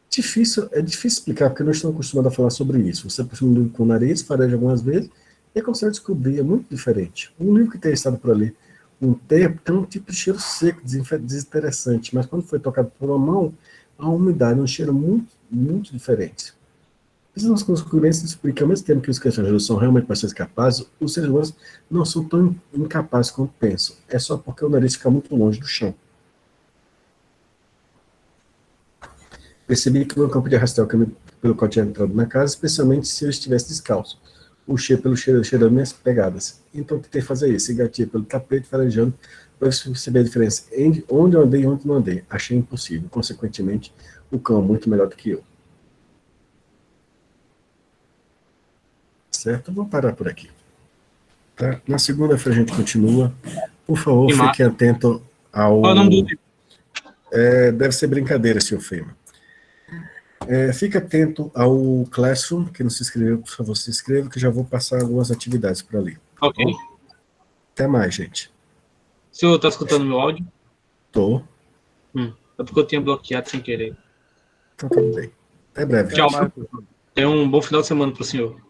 É difícil explicar, porque eu não estou acostumado a falar sobre isso. Você aproxima um livro com o nariz, fareja algumas vezes, e consegue descobrir, é muito diferente. Um livro que tem estado por ali um tempo, tem um tipo de cheiro seco, desinteressante, mas quando foi tocado por uma mão, há uma umidade, um cheiro muito, muito diferente. Essas consequências explicam que ao mesmo tempo que os cães são realmente bastante capazes, os seres humanos não são tão incapazes quanto pensam. É só porque o nariz fica muito longe do chão. Percebi que meu campo de arrastar o caminho pelo qual tinha entrado na casa, especialmente se eu estivesse descalço. Pelo cheiro das minhas pegadas. Então tentei fazer isso, engatei pelo tapete, farejando, para perceber a diferença entre onde eu andei e onde não andei. Achei impossível. Consequentemente, o cão é muito melhor do que eu. Certo? Vou parar por aqui. Tá? Na segunda-feira a gente continua. Por favor, fiquem atentos ao... Qual é o nome do livro? Deve ser brincadeira, Sr. Feima. Fica atento ao Classroom, que não se inscreveu, por favor, se inscreva, que já vou passar algumas atividades para ali. Ok. Até mais, gente. O senhor está escutando meu áudio? Tô. É porque eu tinha bloqueado sem querer. Então, tudo bem. Até breve. Tchau. gente. Tenha um bom final de semana para o senhor.